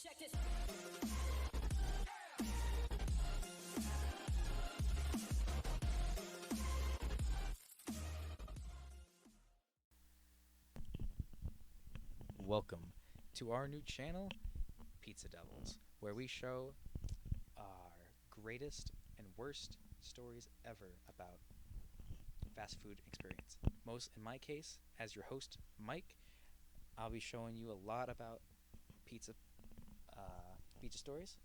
Check this. Welcome to our new channel, Pizza Devils, where we show our greatest and worst stories ever about fast food experience. Most, in my case, as your host, Mike, I'll be showing you a lot about pizza, pizza stories,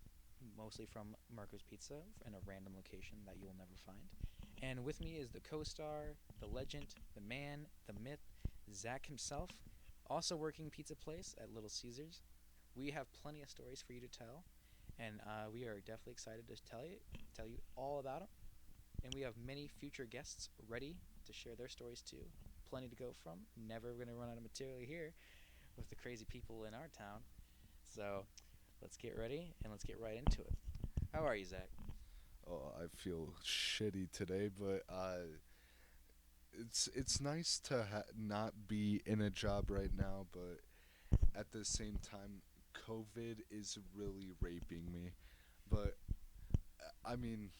mostly from Marco's Pizza in a random location that you will never find. And with me is the co-star, the legend, the man, the myth, Zach himself, also working pizza place at Little Caesars. We have plenty of stories for you to tell, and we are definitely excited to tell you all about them. And we have many future guests ready to share their stories too. Plenty to go from. Never going to run out of material here with the crazy people in our town. So let's get ready and let's get right into it. How are you, Zach? Oh, I feel shitty today, but it's nice to not be in a job right now, but at the same time, COVID is really raping me. But I mean,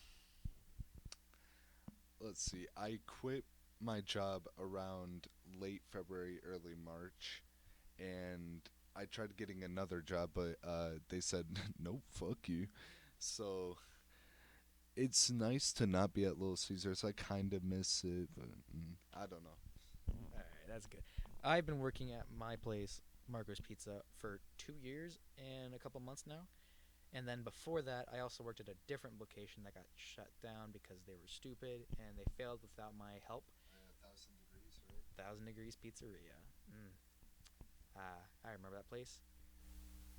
let's see. I quit my job around late February, early March, and I tried getting another job, but they said nope, fuck you. So it's nice to not be at Little Caesars. I kind of miss it, but I don't know. All right, that's good. I've been working at my place, Marco's Pizza, for 2 years and a couple months now. And then before that, I also worked at a different location that got shut down because they were stupid and they failed without my help. 1,000 degrees, right? Thousand Degrees Pizzeria. Mm. I remember that place.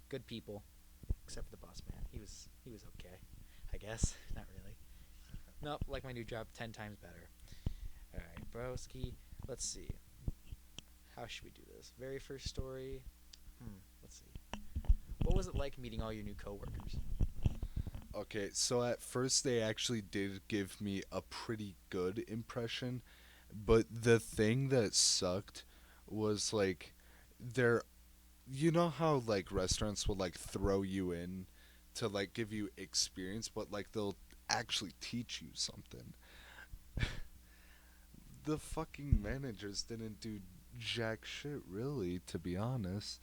Good people, except for the boss man. He was okay, I guess. Not really. Nope, like my new job, 10 times better. All right, broski. Let's see. How should we do this? Very first story. Let's see. What was it like meeting all your new coworkers? Okay, so at first they actually did give me a pretty good impression, but the thing that sucked was like they're you know how like restaurants will like throw you in to like give you experience, but like they'll actually teach you something. The fucking managers didn't do jack shit really, to be honest.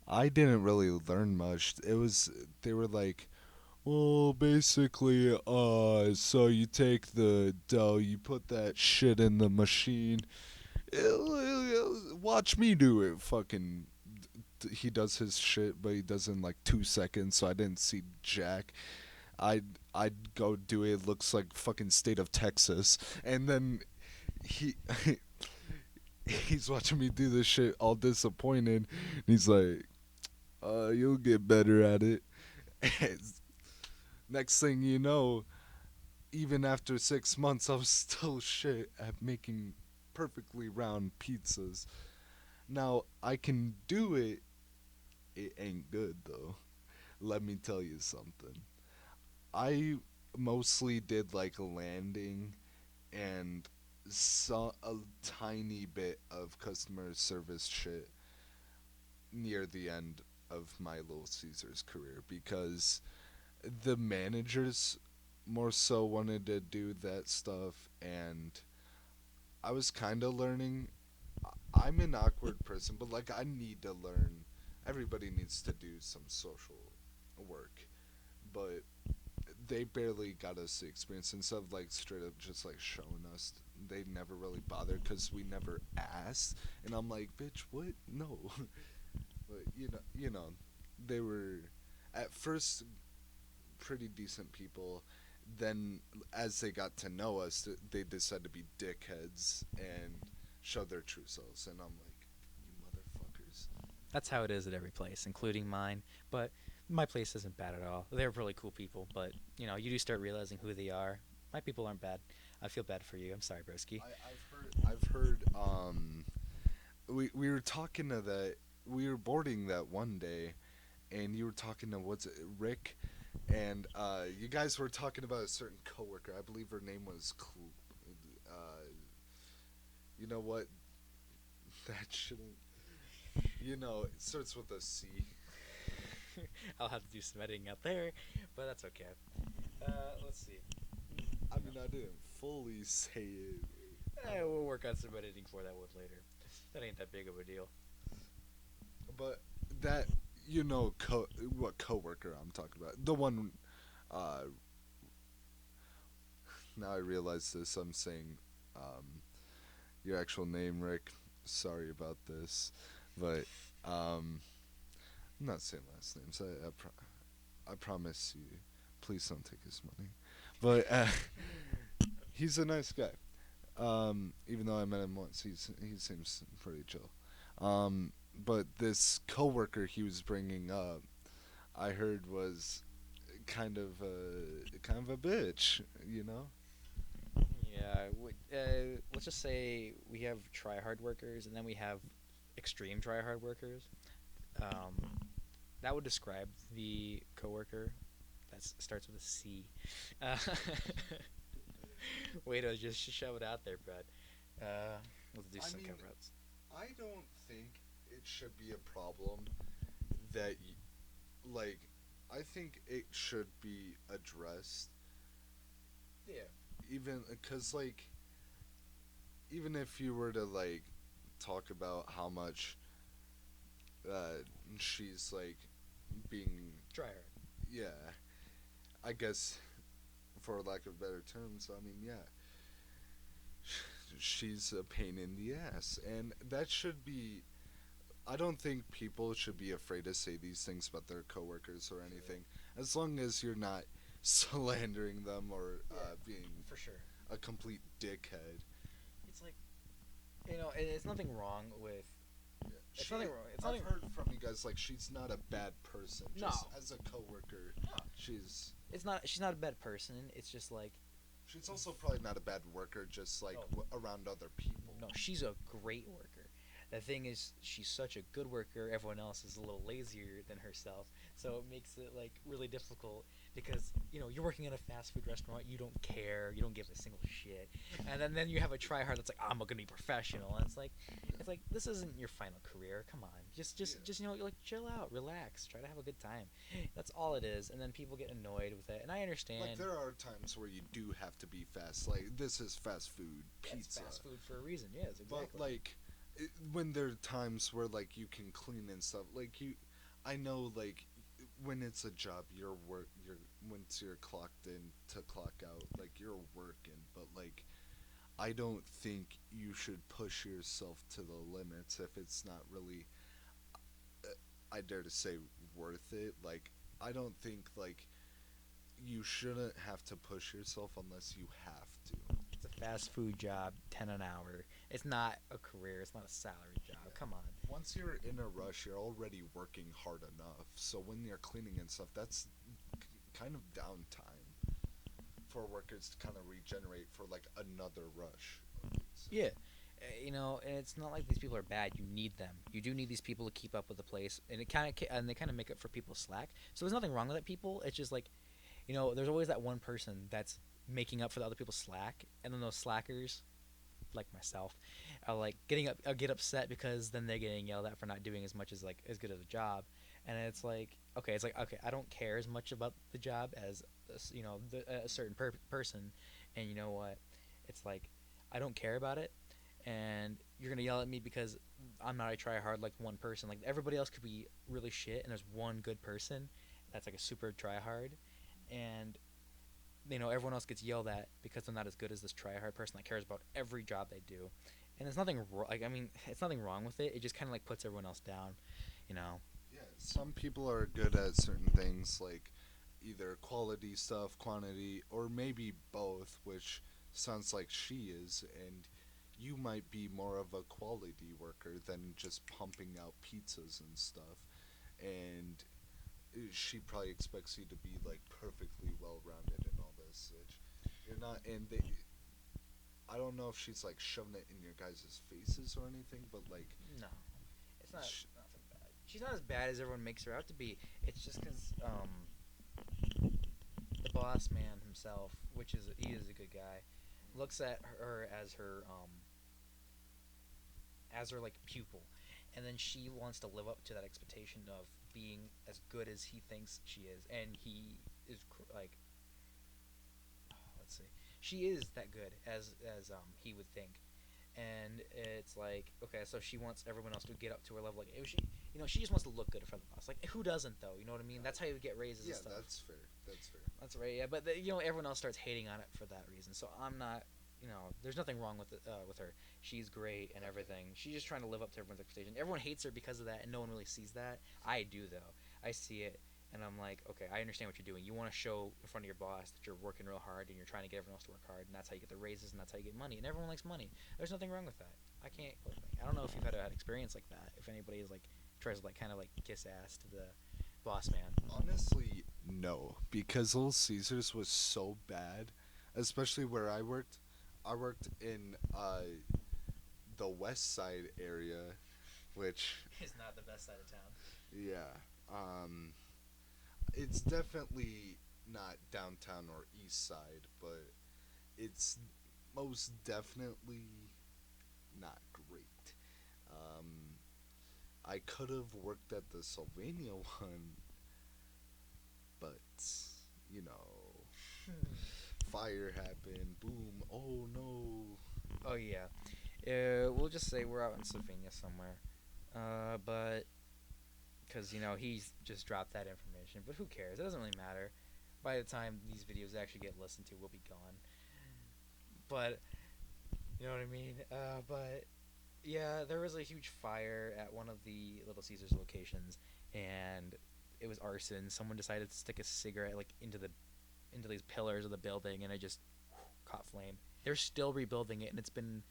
I didn't really learn much. It was they were like, well, basically, so you take the dough, you put that shit in the machine. Watch me do it. Fucking, he does his shit, but he does it in like 2 seconds. So I didn't see jack. I'd go do it. It looks like fucking state of Texas, and then he he's watching me do this shit, all disappointed. And he's like, you'll get better at it. Next thing you know, even after 6 months, I was still shit at making perfectly round pizzas. Now, I can do it, it ain't good though. Let me tell you something. I mostly did like landing and saw a tiny bit of customer service shit near the end of my Little Caesars career because the managers more so wanted to do that stuff, and I was kind of learning. I'm an awkward person, but like I need to learn. Everybody needs to do some social work, but they barely got us the experience. Instead of like straight up just like showing us, they never really bothered because we never asked. And I'm like, bitch, what? No. But they were at first pretty decent people. Then, as they got to know us, they decided to be dickheads and show their true selves. And I'm like, you motherfuckers. That's how it is at every place, including mine. But my place isn't bad at all. They're really cool people, but you do start realizing who they are. My people aren't bad. I feel bad for you. I'm sorry, broski. I've heard. We were talking to that. We were boarding that one day, and you were talking to what's it, Rick, and you guys were talking about a certain coworker. I believe her name was. You know what? That shouldn't. It starts with a C. I'll have to do some editing out there, but that's okay. Let's see. I mean, I didn't fully say it. We'll work on some editing for that one later. That ain't that big of a deal. But that, what coworker I'm talking about. The one, uh, now I realize this, I'm saying your actual name, Rick. Sorry about this. But I'm not saying last names. I promise you. Please don't take his money. But he's a nice guy. Even though I met him once, he seems pretty chill. But this coworker he was bringing up, I heard was kind of a bitch. You know? Yeah, let's just say we have try-hard workers, and then we have extreme try-hard workers. Um, that would describe the coworker. That starts with a C. Uh, Way to just shove it out there, bud. We'll do I some mean, cover-ups. I don't think it should be a problem that, like, I think it should be addressed. Yeah. Even because, like, even if you were to like talk about how much she's like being, Try hard. yeah, I guess for lack of better terms, I mean, yeah, she's a pain in the ass, and that should be. I don't think people should be afraid to say these things about their coworkers or anything, as long as you're not slandering them or being For sure. a complete dickhead. It's like, it's nothing wrong with. It's nothing wrong. It's I've nothing. heard from you guys like she's not a bad person. No. Just as a coworker, No. she's It's not. She's not a bad person. It's just like, she's also probably not a bad worker. Just like Oh. around other people. no, she's a great worker. The thing is, she's such a good worker. Everyone else is a little lazier than herself, so it makes it like really difficult because you're working at a fast food restaurant. You don't care. You don't give a single shit, and then you have a try hard that's like, I'm gonna be professional, and it's like this isn't your final career. Come on, just like chill out, relax, try to have a good time. That's all it is, and then people get annoyed with it, and I understand. Like there are times where you do have to be fast. Like this is fast food, Yeah, it's pizza. fast food for a reason. Yes, exactly. But like when there are times where like you can clean and stuff. Like I know like when it's a job, you're once you're clocked in to clock out, like you're working. But like I don't think you should push yourself to the limits if it's not really, I dare to say, worth it. Like I don't think like you shouldn't have to push yourself unless you have to. It's a fast food job, 10 an hour. It's not a career. It's not a salary job. Come on. Once you're in a rush, you're already working hard enough. So when you're cleaning and stuff, that's kind of downtime for workers to kind of regenerate for like another rush. So, Yeah. And it's not like these people are bad. You need them. You do need these people to keep up with the place, and they kind of make up for people's slack. So there's nothing wrong with that. People. It's just like, there's always that one person that's making up for the other people's slack, and then those slackers, like myself, are like get upset because then they're getting yelled at for not doing as much as good as a job, and it's like okay, I don't care as much about the job as a certain person, and you know what, it's like I don't care about it, and you're gonna yell at me because I'm not a try hard like one person. Like everybody else could be really shit, and there's one good person that's like a super try hard, and everyone else gets yelled at because they're not as good as this try hard person that cares about every job they do, and there's nothing it's nothing wrong with it. It just kind of like puts everyone else down, you know. yeah, some people are good at certain things, like either quality stuff, quantity, or maybe both, which sounds like she is, and you might be more of a quality worker than just pumping out pizzas and stuff. And she probably expects you to be like perfectly well rounded and all this, which you're not. And I don't know if she's like shoving it in your guys' faces or anything, but like, No, it's not Sh- nothing bad. She's not as bad as everyone makes her out to be. It's just because the boss man himself, he is a good guy, looks at her as her like pupil, and then she wants to live up to that expectation of being as good as he thinks she is, and he is like, let's see, she is that good as he would think, and it's like, okay, so she wants everyone else to get up to her level. Like, if she, she just wants to look good for the boss. Like, who doesn't though? You know what I mean? That's how you get raises Yeah, and stuff. that's fair. That's fair. That's right. Yeah, but everyone else starts hating on it for that reason. So I'm not. There's nothing wrong with her. She's great and everything. She's just trying to live up to everyone's expectation. Everyone hates her because of that, and no one really sees that. I do though. I see it, and I'm like, okay, I understand what you're doing. You want to show in front of your boss that you're working real hard and you're trying to get everyone else to work hard, and that's how you get the raises and that's how you get money. And everyone likes money. There's nothing wrong with that. I can't. I don't know if you've had an experience like that. If anybody is like tries to like kind of like kiss ass to the boss man. Honestly, no, because Little Caesars was so bad, especially where I worked. I worked in the West Side area, which It's not the best side of town. yeah, it's definitely not downtown or East Side, but it's most definitely not great. Um, I could have worked at the Sylvania one, but you know, fire happened. Boom. Oh no. Oh yeah. We'll just say we're out in Slovenia somewhere. But because he's just dropped that information. But who cares? It doesn't really matter. By the time these videos actually get listened to, we'll be gone. But you know what I mean. But yeah, there was a huge fire at one of the Little Caesars locations, and it was arson. Someone decided to stick a cigarette like into these pillars of the building, and it just caught flame. They're still rebuilding it, and it's been,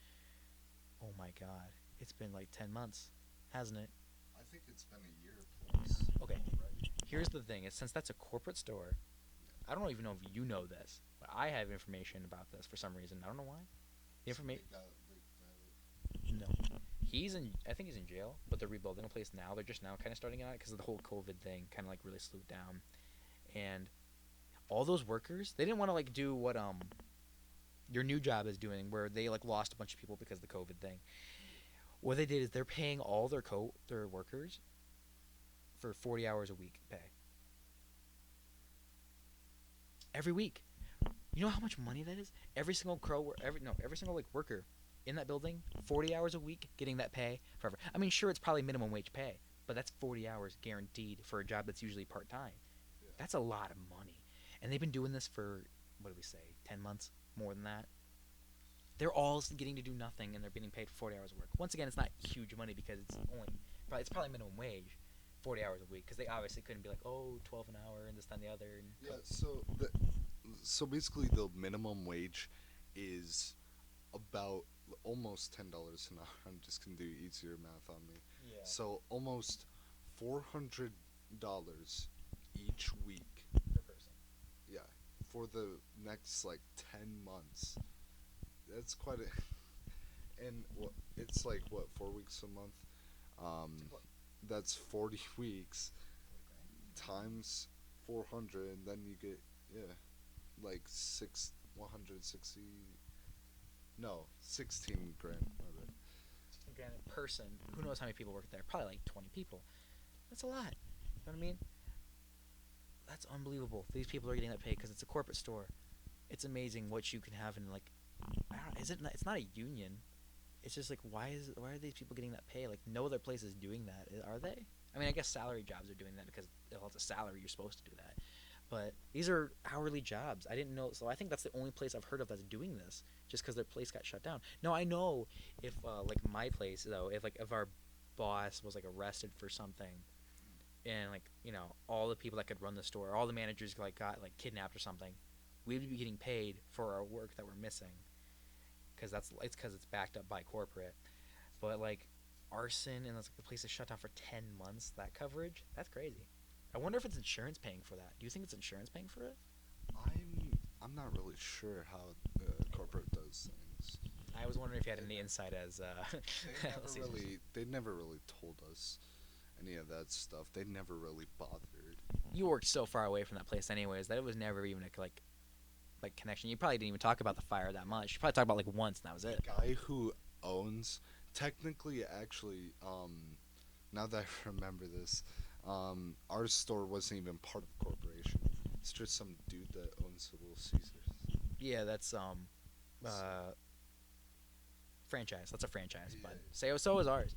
oh my god, it's been like 10 months, hasn't it? I think it's been a year plus. Okay, here's the thing: is since that's a corporate store, I don't even know if you know this, but I have information about this for some reason. I don't know why. The information. No, I think he's in jail, but they're rebuilding a place now. They're just now kind of starting out because of the whole COVID thing, kind of like really slowed down, and all those workers, they didn't want to like do what your new job is doing, where they like lost a bunch of people because of the COVID thing. What they did is they're paying all their workers for 40 hours a week pay every week. You know how much money that is? Every single every single like worker in that building, 40 hours a week getting that pay forever. I mean, sure, it's probably minimum wage pay, but that's 40 hours guaranteed for a job that's usually part time. Yeah. That's a lot of money, and they've been doing this for, what do we say, 10 months, more than that. They're all getting to do nothing, and they're getting paid for 40 hours of work. Once again, it's not huge money because it's probably minimum wage, 40 hours a week, because they obviously couldn't be like, oh, 12 an hour and this, that, and the other. And Yeah. So basically, the minimum wage is about almost $10 an hour. I'm just gonna do easier math on me. yeah, So almost $400 each week. per person. Yeah, for the next like 10 months. That's quite a. And it's like what, 4 weeks a month. What, That's 40 weeks 40 grand? times 400, and then you get, yeah, like 160. No, 16 grand. My bad. 16 grand a person. Who knows how many people work there? Probably like 20 people. That's a lot. You know what I mean? That's unbelievable. These people are getting that pay because it's a corporate store. It's amazing what you can have in like. I don't. Is it? It's not a union. It's just like why are these people getting that pay? Like no other place is doing that. Are they? I mean, I guess salary jobs are doing that because well, it's a salary. You're supposed to do that. But these are hourly jobs. I didn't know. So I think that's the only place I've heard of that's doing this. Just because their place got shut down. No, I know if like my place though, if our boss was like arrested for something, and like all the people that could run the store, all the managers like got like kidnapped or something, we'd be getting paid for our work that we're missing. Because it's backed up by corporate. But like arson and the place is shut down for 10 months, that coverage, that's crazy. I wonder if it's insurance paying for that. Do you think it's insurance paying for it? I'm not really sure how the corporate does things. I was wondering if you had any insight as They never really told us any of that stuff. They never really bothered. You worked so far away from that place anyways that it was never even a like connection. You probably didn't even talk about the fire that much. You probably talked about like once and that was it. The guy who owns, technically, actually, Now that I remember this, our store wasn't even part of corporation. It's just some dude that owns the Little Caesars. Yeah, that's So, uh franchise. That's a franchise, yeah, but so is ours.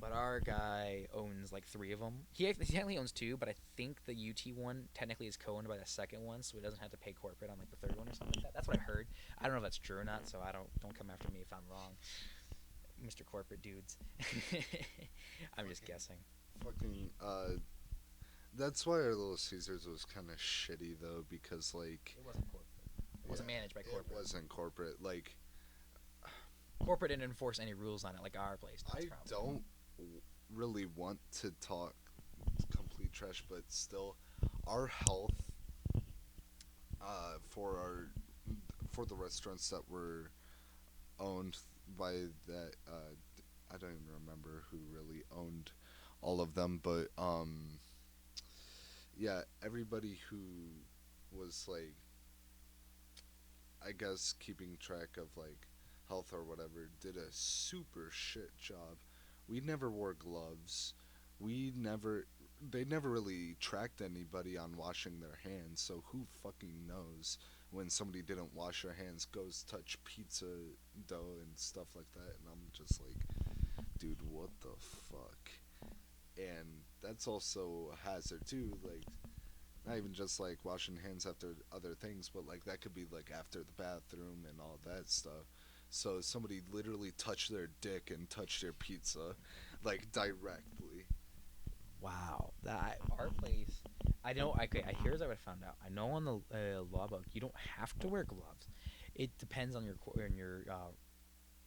But our guy owns like three of them. He technically owns two, but I think the UT one technically is co-owned by the second one, so he doesn't have to pay corporate on like the third one or something like that. That's what I heard. I don't know if that's true or not, so I don't come after me if I'm wrong, Mr. Corporate dudes. I'm just fucking, guessing. fucking. That's why our Little Caesars was kind of shitty though, because like, It wasn't corporate. It wasn't yeah, managed by it corporate. wasn't corporate. Like, Corporate didn't enforce any rules on it like our place does. I Probably. don't really want to talk complete trash, but still, our health, for the restaurants that were owned by that, I don't even remember who really owned all of them, but yeah, everybody who was like, I guess, keeping track of like health or whatever did a super shit job. We never wore gloves. We never They never really tracked anybody on washing their hands, so who fucking knows when somebody didn't wash their hands, goes touch pizza dough and stuff like that, and I'm just like, dude, what the fuck? And that's also a hazard too, like not even just like washing hands after other things, but like that could be like after the bathroom and all that stuff. So somebody literally touched their dick and touched their pizza, like directly. Wow, that our place. I know. Okay, I here's what I found out. I know on the law book you don't have to wear gloves. It depends on your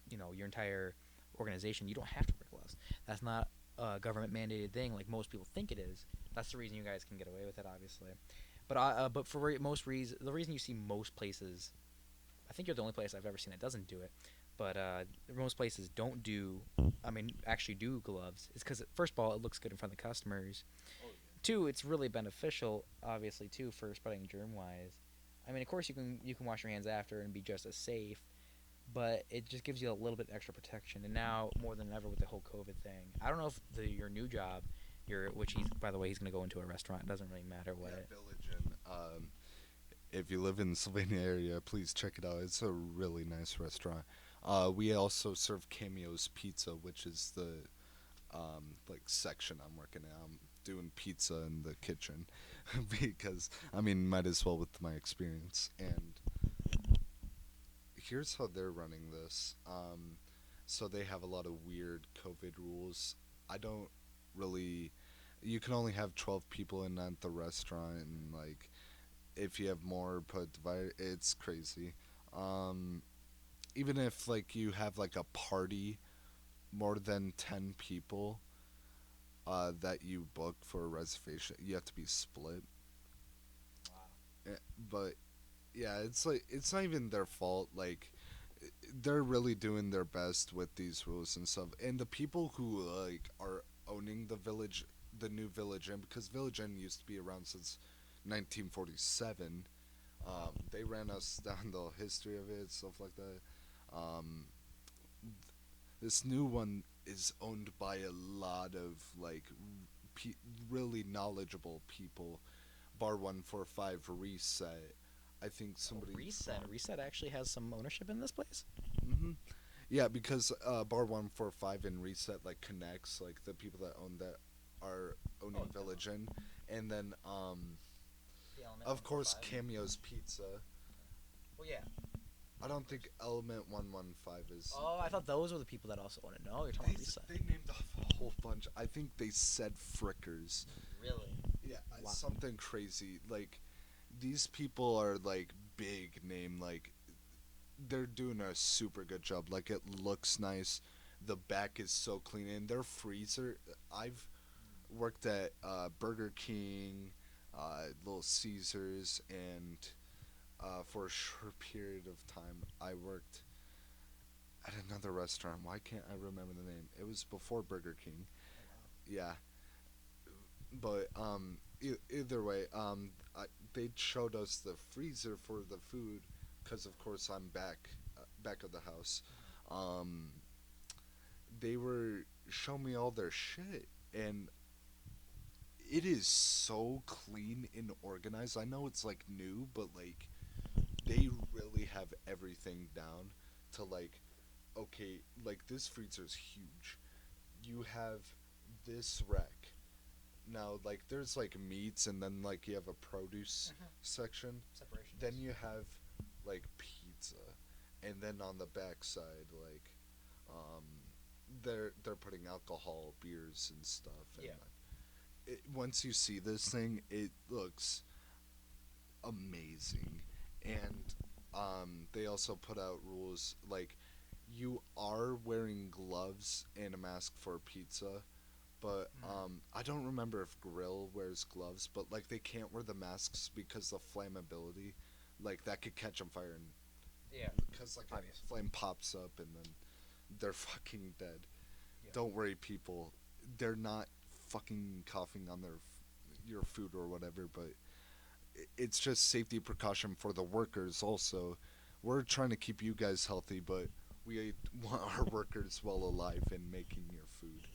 your entire organization. You don't have to wear gloves. That's not a government mandated thing like most people think it is. That's the reason you guys can get away with it, obviously. But for most reason, the reason you see most places, I think you're the only place I've ever seen that doesn't do it. But most places don't do. I mean, actually do gloves. It's because first of all, it looks good in front of the customers. Oh Two, it's really beneficial, obviously, too, for spreading germ wise. I mean, of course, you can wash your hands after and be just as safe, but it just gives you a little bit extra protection. And now more than ever with the whole COVID thing, I don't know if your new job, which he's by the way he's gonna go into a restaurant. It doesn't really matter yeah, what it. Village and if you live in the Sylvania area, please check it out. It's a really nice restaurant. We also serve Cameo's Pizza, which is the like section I'm working at. I'm doing pizza in the kitchen because I mean, might as well with my experience. And here's how they're running this. So they have a lot of weird COVID rules. I don't really. You can only have 12 people in at the restaurant, and like if you have more, put divided. It's crazy. Um, Even if like you have like a party, more than 10 people, that you book for a reservation, you have to be split. Wow. But yeah, it's like it's not even their fault. Like they're really doing their best with these rules and stuff. And the people who like are owning the village, the new Village Inn, because Village Inn used to be around since 1947. They ran us down the history of it, stuff like that. Um, this new one is owned by a lot of like pe- really knowledgeable people. Bar 145 Reset. I think Oh, somebody Reset. from. Reset actually has some ownership in this place. Yeah, because Bar 145 and Reset like connects like the people that own that are Oh, owning demo. Village Inn, and then The Element of course 145. Cameo's Pizza. Well, yeah. I don't think Element 115 is. Oh, I thought those were the people that also own it. No, you're talking They about Reset. they named off a whole bunch. I think they said Frickers. Really? Yeah, Wow. something crazy. Like these people are like big name. Like they're doing a super good job. Like it looks nice. The back is so clean, and their freezer. I've worked at Burger King, Little Caesars, and for a short period of time, I worked at another restaurant. Why can't I remember the name? It was before Burger King. Oh wow. Yeah, but either way, they showed us the freezer for the food, because of course I'm back of the house. Mhm. Um, they were showing me all their shit. and it is so clean and organized. I know it's like new, but like they really have everything down to like, okay, like this freezer's huge. You have this rack. Now like there's like meats and then like you have a produce section. Separation. Then you have like pizza. And then on the back side like um they're putting alcohol, beers and stuff and Yeah. once you see this thing, it looks amazing. And they also put out rules like you are wearing gloves and a mask for pizza, but I don't remember if grill wears gloves, but like they can't wear the masks because of flammability, like that could catch on fire and Yeah. because like Obvious. a flame pops up and then they're fucking dead. Yeah. Don't worry, people. They're not fucking coughing on your food or whatever, but it's just safety precaution for the workers also. We're trying to keep you guys healthy, but we want our workers well alive and making your food.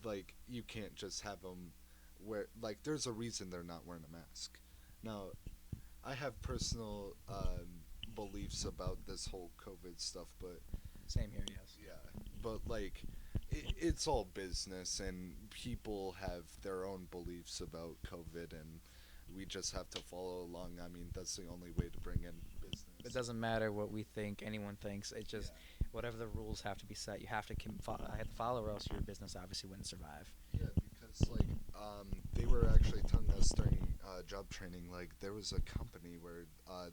Like you can't just have them wear like there's a reason they're not wearing a mask. Now, I have personal beliefs about this whole COVID stuff, but Same here. Yes. yeah, but like it's all business and people have their own beliefs about COVID and we just have to follow along. I mean, that's the only way to bring in business. It doesn't matter what we think, anyone thinks. It just whatever the rules have to be set, you have to have to follow, or else your business obviously wouldn't survive. Yeah, because like they were actually telling us during job training, like there was a company where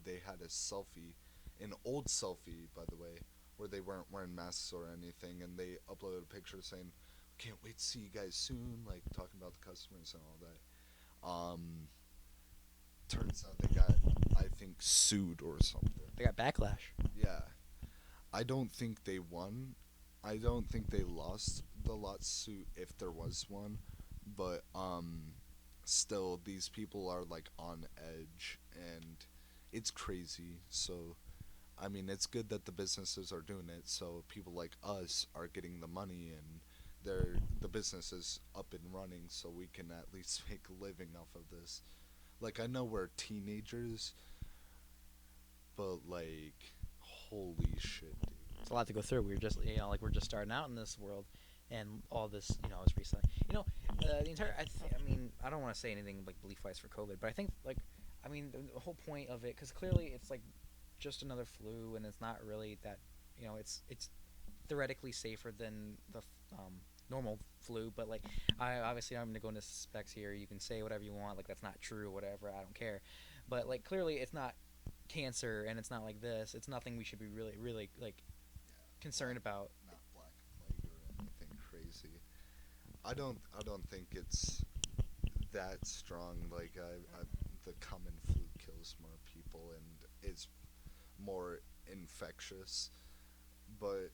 they had a selfie, an old selfie, by the way, where they weren't wearing masks or anything, and they uploaded a picture saying, "Can't wait to see you guys soon," like talking about the customers and all that. Turns out they got, I think, sued or something. They got backlash. Yeah, I don't think they won. I don't think they lost the lawsuit if there was one, but still these people are like on edge and it's crazy. So I mean, it's good that the businesses are doing it so people like us are getting the money and the business is up and running so we can at least make a living off of this. Like I know we're teenagers, but like holy shit, dude. It's a lot to go through. We're just like we're just starting out in this world, and all this is recently. The entire. I mean, I don't want to say anything like belief wise for COVID, but I think like I mean the whole point of it, because clearly it's like just another flu, and it's not really that. It's theoretically safer than the normal flu, but like I obviously I'm gonna go into specs here. You can say whatever you want, like that's not true, whatever. I don't care, but like clearly it's not cancer, and it's not like this. It's nothing we should be really like concerned about. Not black plague or anything crazy. I don't think it's that strong. Like the common flu kills more people and is more infectious. But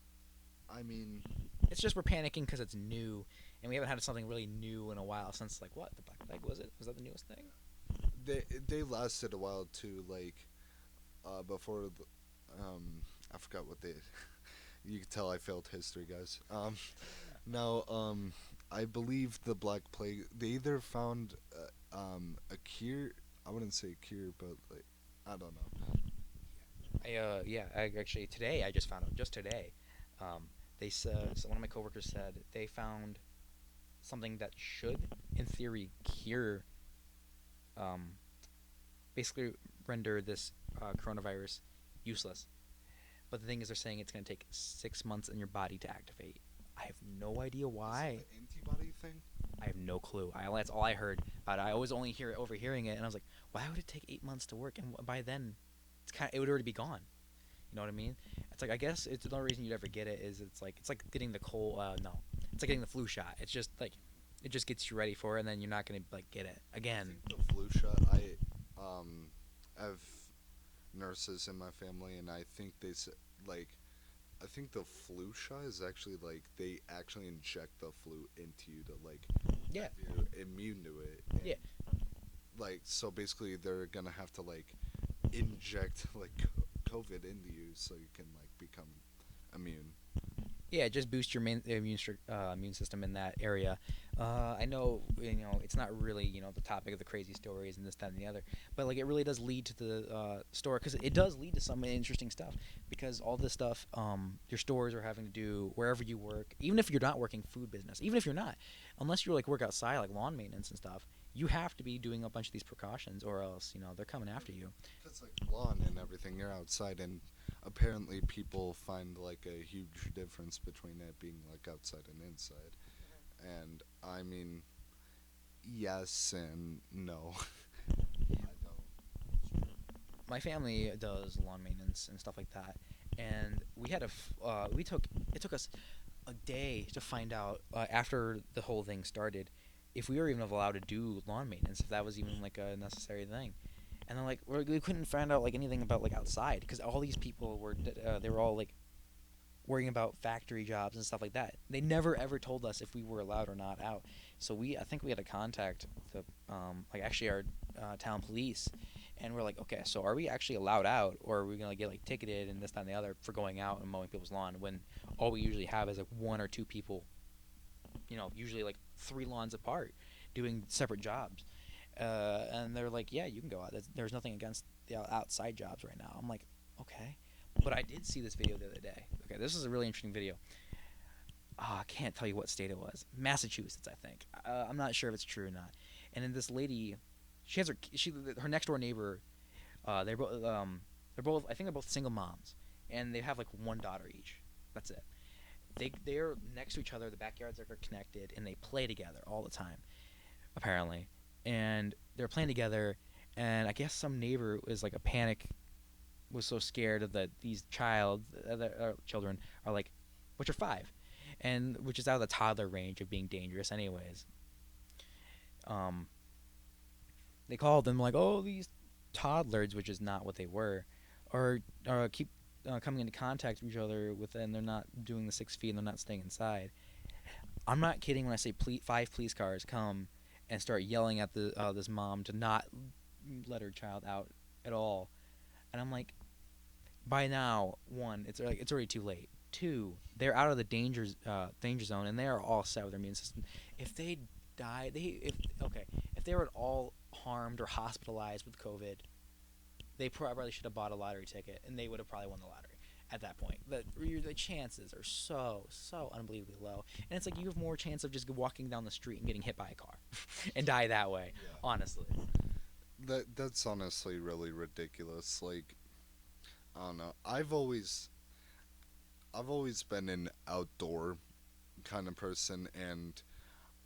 I mean, It's just we're panicking because it's new, and we haven't had something really new in a while since like what the Black Plague was it? Was that the newest thing? they lasted a while too. Like before the, I forgot what they. You can tell I failed history, guys. Now, I believe the Black Plague. They either found a cure. I wouldn't say cure, but like I don't know. I actually today I just found out just today. They said so one of my coworkers said they found something that should, in theory, cure, um, basically render this coronavirus useless. But the thing is, they're saying it's going to take 6 months in your body to activate. I have no idea why. Is it the antibody thing? I have no clue. That's all I heard about it. I always only hear it overhearing it, and I was like, why would it take 8 months to work? And by then, it would already be gone. You know what I mean? It's like I guess it's the only reason you'd ever get it is it's like getting the cold. No, it's like getting the flu shot. It's just like it just gets you ready for it, and then you're not gonna like get it I again. think the flu shot. I have nurses in my family, and I think they said like I think the flu shot is actually like they actually inject the flu into you to like Yeah. have you immune to it. And, Yeah. Like so, basically, they're gonna have to like inject like COVID into you so you can like become immune. Yeah, just boost your immune system in that area. I know, it's not really, the topic of the crazy stories and this, that, and the other, but like it really does lead to the store, because it does lead to some interesting stuff. Because all this stuff, your stores are having to do wherever you work, even if you're not working food business, even if you're not, unless you're like work outside, like lawn maintenance and stuff, you have to be doing a bunch of these precautions, or else they're coming after you. Because like lawn and everything, you're outside, and apparently people find like a huge difference between it being like outside and inside. And I mean, yes and no. I don't. My family does lawn maintenance and stuff like that, and we took it took us a day to find out, after the whole thing started, if we were even allowed to do lawn maintenance, if that was even like a necessary thing. And then like we couldn't find out like anything about like outside, because all these people were they were all like worrying about factory jobs and stuff like that. They never ever told us if we were allowed or not out. So I think we had to contact the like actually our town police, and we're like, okay, so are we actually allowed out, or are we gonna get like ticketed and this, that, and the other for going out and mowing people's lawn, when all we usually have is like one or two people, usually like three lawns apart, doing separate jobs. And they're like, yeah, you can go out. There's nothing against the outside jobs right now. I'm like, okay. But I did see this video the other day. Okay, this is a really interesting video. I can't tell you what state it was. Massachusetts, I think. I'm not sure if it's true or not. And then this lady, she has her next door neighbor. They're both, I think they're both single moms, and they have like one daughter each. That's it. They're next to each other. The backyards are connected, and they play together all the time, apparently. And they're playing together, and I guess some neighbor was like a panic, was so scared of that these children are like, which are 5, and which is out of the toddler range of being dangerous, anyways. Um, they called them like, oh, these toddlers, which is not what they were, or keep coming into contact with each other and they're not doing the 6 feet and they're not staying inside. I'm not kidding when I say 5 police cars come and start yelling at this mom to not let her child out at all. And I'm like, by now, one, it's already too late. Two, they're out of the danger zone, and they are all set with their immune system. If they die, if they were at all harmed or hospitalized with COVID, they probably should have bought a lottery ticket, and they would have probably won the lottery at that point. The chances are so unbelievably low, and it's like you have more chance of just walking down the street and getting hit by a car and die that way. Yeah. Honestly, That's honestly really ridiculous. Like, I don't know. I've always been an outdoor kind of person, and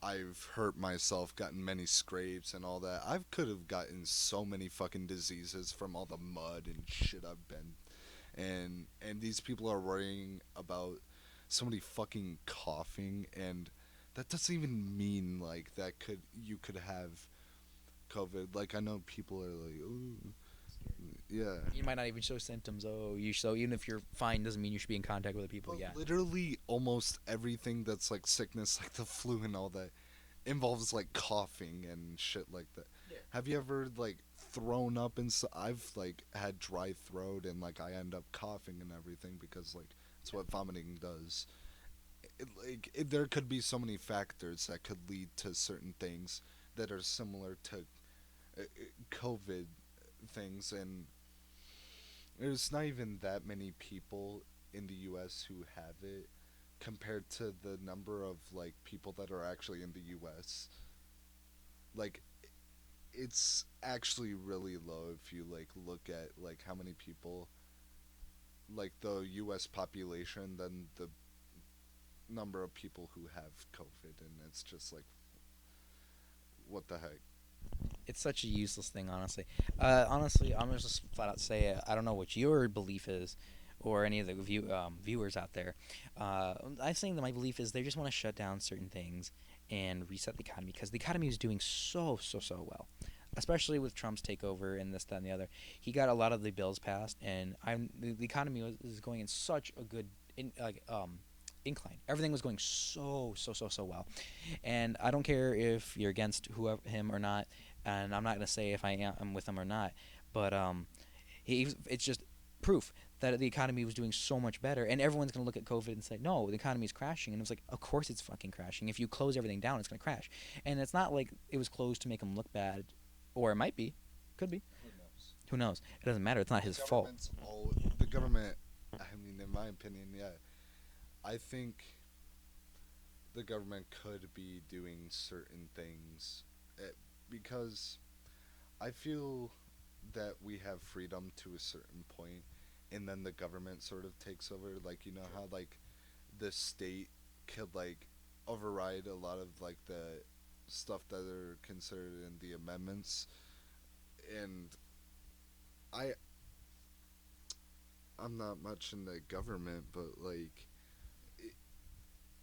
I've hurt myself, gotten many scrapes and all that. I could have gotten so many fucking diseases from all the mud and shit I've been. And these people are worrying about somebody fucking coughing, and that doesn't even mean like that you could have COVID. Like, I know people are like, ooh, yeah. you might not even show symptoms. So even if you're fine, doesn't mean you should be in contact with other people. But Yeah. literally almost everything that's like sickness, like the flu and all that, involves like coughing and shit like that. Yeah. Have you ever like thrown up and I've like had dry throat and like I end up coughing and everything because like it's what vomiting does. There could be so many factors that could lead to certain things that are similar to COVID things, and there's not even that many people in the U.S. who have it compared to the number of like people that are actually in the U.S. Like, it's actually really low if you like look at like how many people, like the U.S. population, than the number of people who have COVID, and it's just like, what the heck? It's such a useless thing, honestly. Honestly, I'm gonna just flat out say it. I don't know what your belief is, or any of the viewers out there. I'm saying that my belief is they just want to shut down certain things and reset the economy, because the economy is doing so well, especially with Trump's takeover and this, that, and the other. He got a lot of the bills passed, and the economy is going in such a good incline. Everything was going so well, and I don't care if you're against him or not, and I'm not gonna say if I'm with him or not, but it's just proof that the economy was doing so much better, and everyone's going to look at COVID and say, no, the economy is crashing. And it was like, of course it's fucking crashing. If you close everything down, it's going to crash. And it's not like it was closed to make him look bad, or it might be, could be. Who knows? Who knows? It doesn't matter. It's not his fault. The government, I mean, in my opinion, yeah, I think the government could be doing certain things because I feel that we have freedom to a certain point, and then the government sort of takes over. Like, you know how like the state could like override a lot of like the stuff that are considered in the amendments, and I I'm not much in the government, but like it,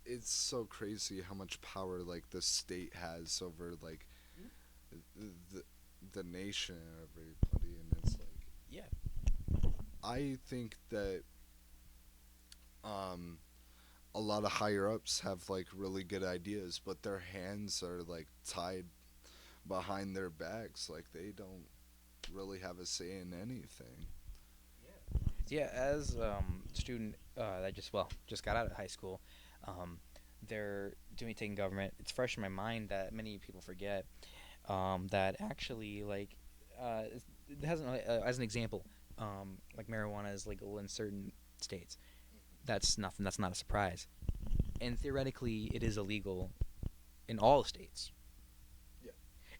it's so crazy how much power like the state has over like the the nation and everybody, and it's like Yeah. I think that um a lot of higher ups have like really good ideas, but their hands are like tied behind their backs, like they don't really have a say in anything. Yeah, as student that just got out of high school, um, they're doing taking government. It's fresh in my mind that many people forget that actually it hasn't really, as an example, like marijuana is legal in certain states. That's nothing. That's not a surprise. And theoretically, it is illegal in all states. Yeah.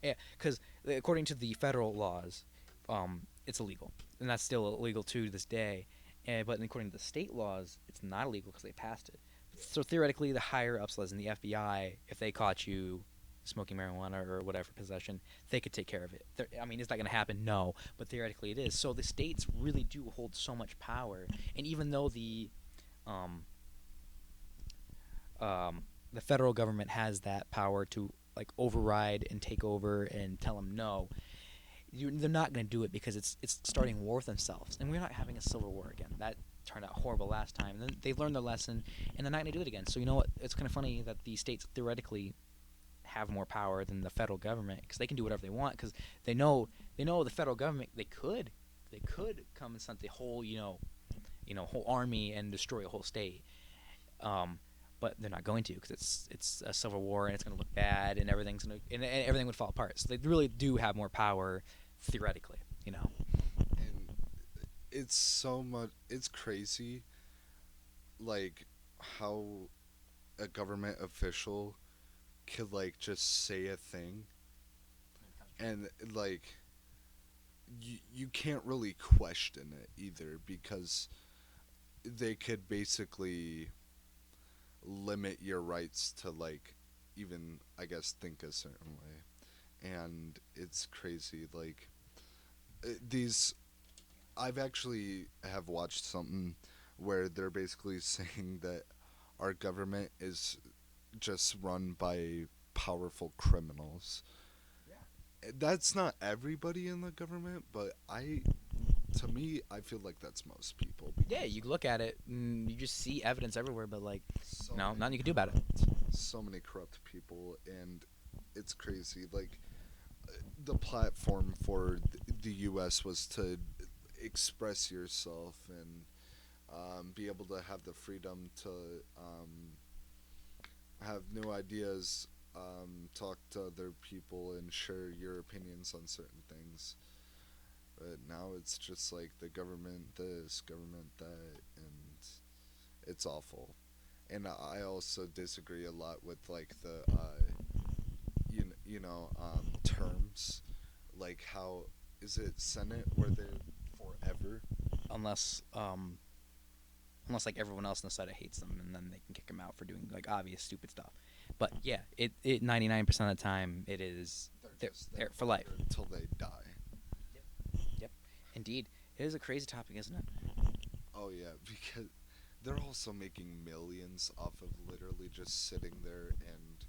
Yeah, because according to the federal laws, it's illegal, and that's still illegal to this day. But according to the state laws, it's not illegal because they passed it. So theoretically, the higher ups, as in the FBI, if they caught you smoking marijuana or whatever possession, they could take care of it. I mean, is that going to happen? No, but theoretically, it is. So the states really do hold so much power, and even though um, the federal government has that power to like override and take over and tell them no, they're not going to do it because it's starting war with themselves, and we're not having a civil war again. That turned out horrible last time. And then they learned their lesson, and they're not going to do it again. So you know what? It's kind of funny that the states theoretically have more power than the federal government because they can do whatever they want because they know the federal government they could come and send the whole whole army and destroy a whole state. But they're not going to because it's a civil war and it's going to look bad and and everything would fall apart. So they really do have more power theoretically, you know. And it's so much it's crazy like how a government official could like just say a thing and like you can't really question it either because they could basically limit your rights to like even I guess think a certain way, and it's crazy like these I've actually have watched something where they're basically saying that our government is just run by powerful criminals. That's not everybody in the government, but to me, I feel like that's most people. Yeah, you look at it, and you just see evidence everywhere, but like, So no, many nothing you can do about it. so many corrupt people, and it's crazy. Like the platform for the U.S. was to express yourself and be able to have the freedom to have new ideas, talk to other people, and share your opinions on certain things. But now it's just like the government this, government that, and it's awful. And I also disagree a lot with like the terms, like how is it Senate where they're forever? Unless unless like everyone else on the side hates them, and then they can kick them out for doing like obvious stupid stuff. But yeah, it 99% of the time it is They're they're, just they're for life. until they die. Yep, indeed, it is a crazy topic, isn't it? Oh yeah, because they're also making millions off of literally just sitting there and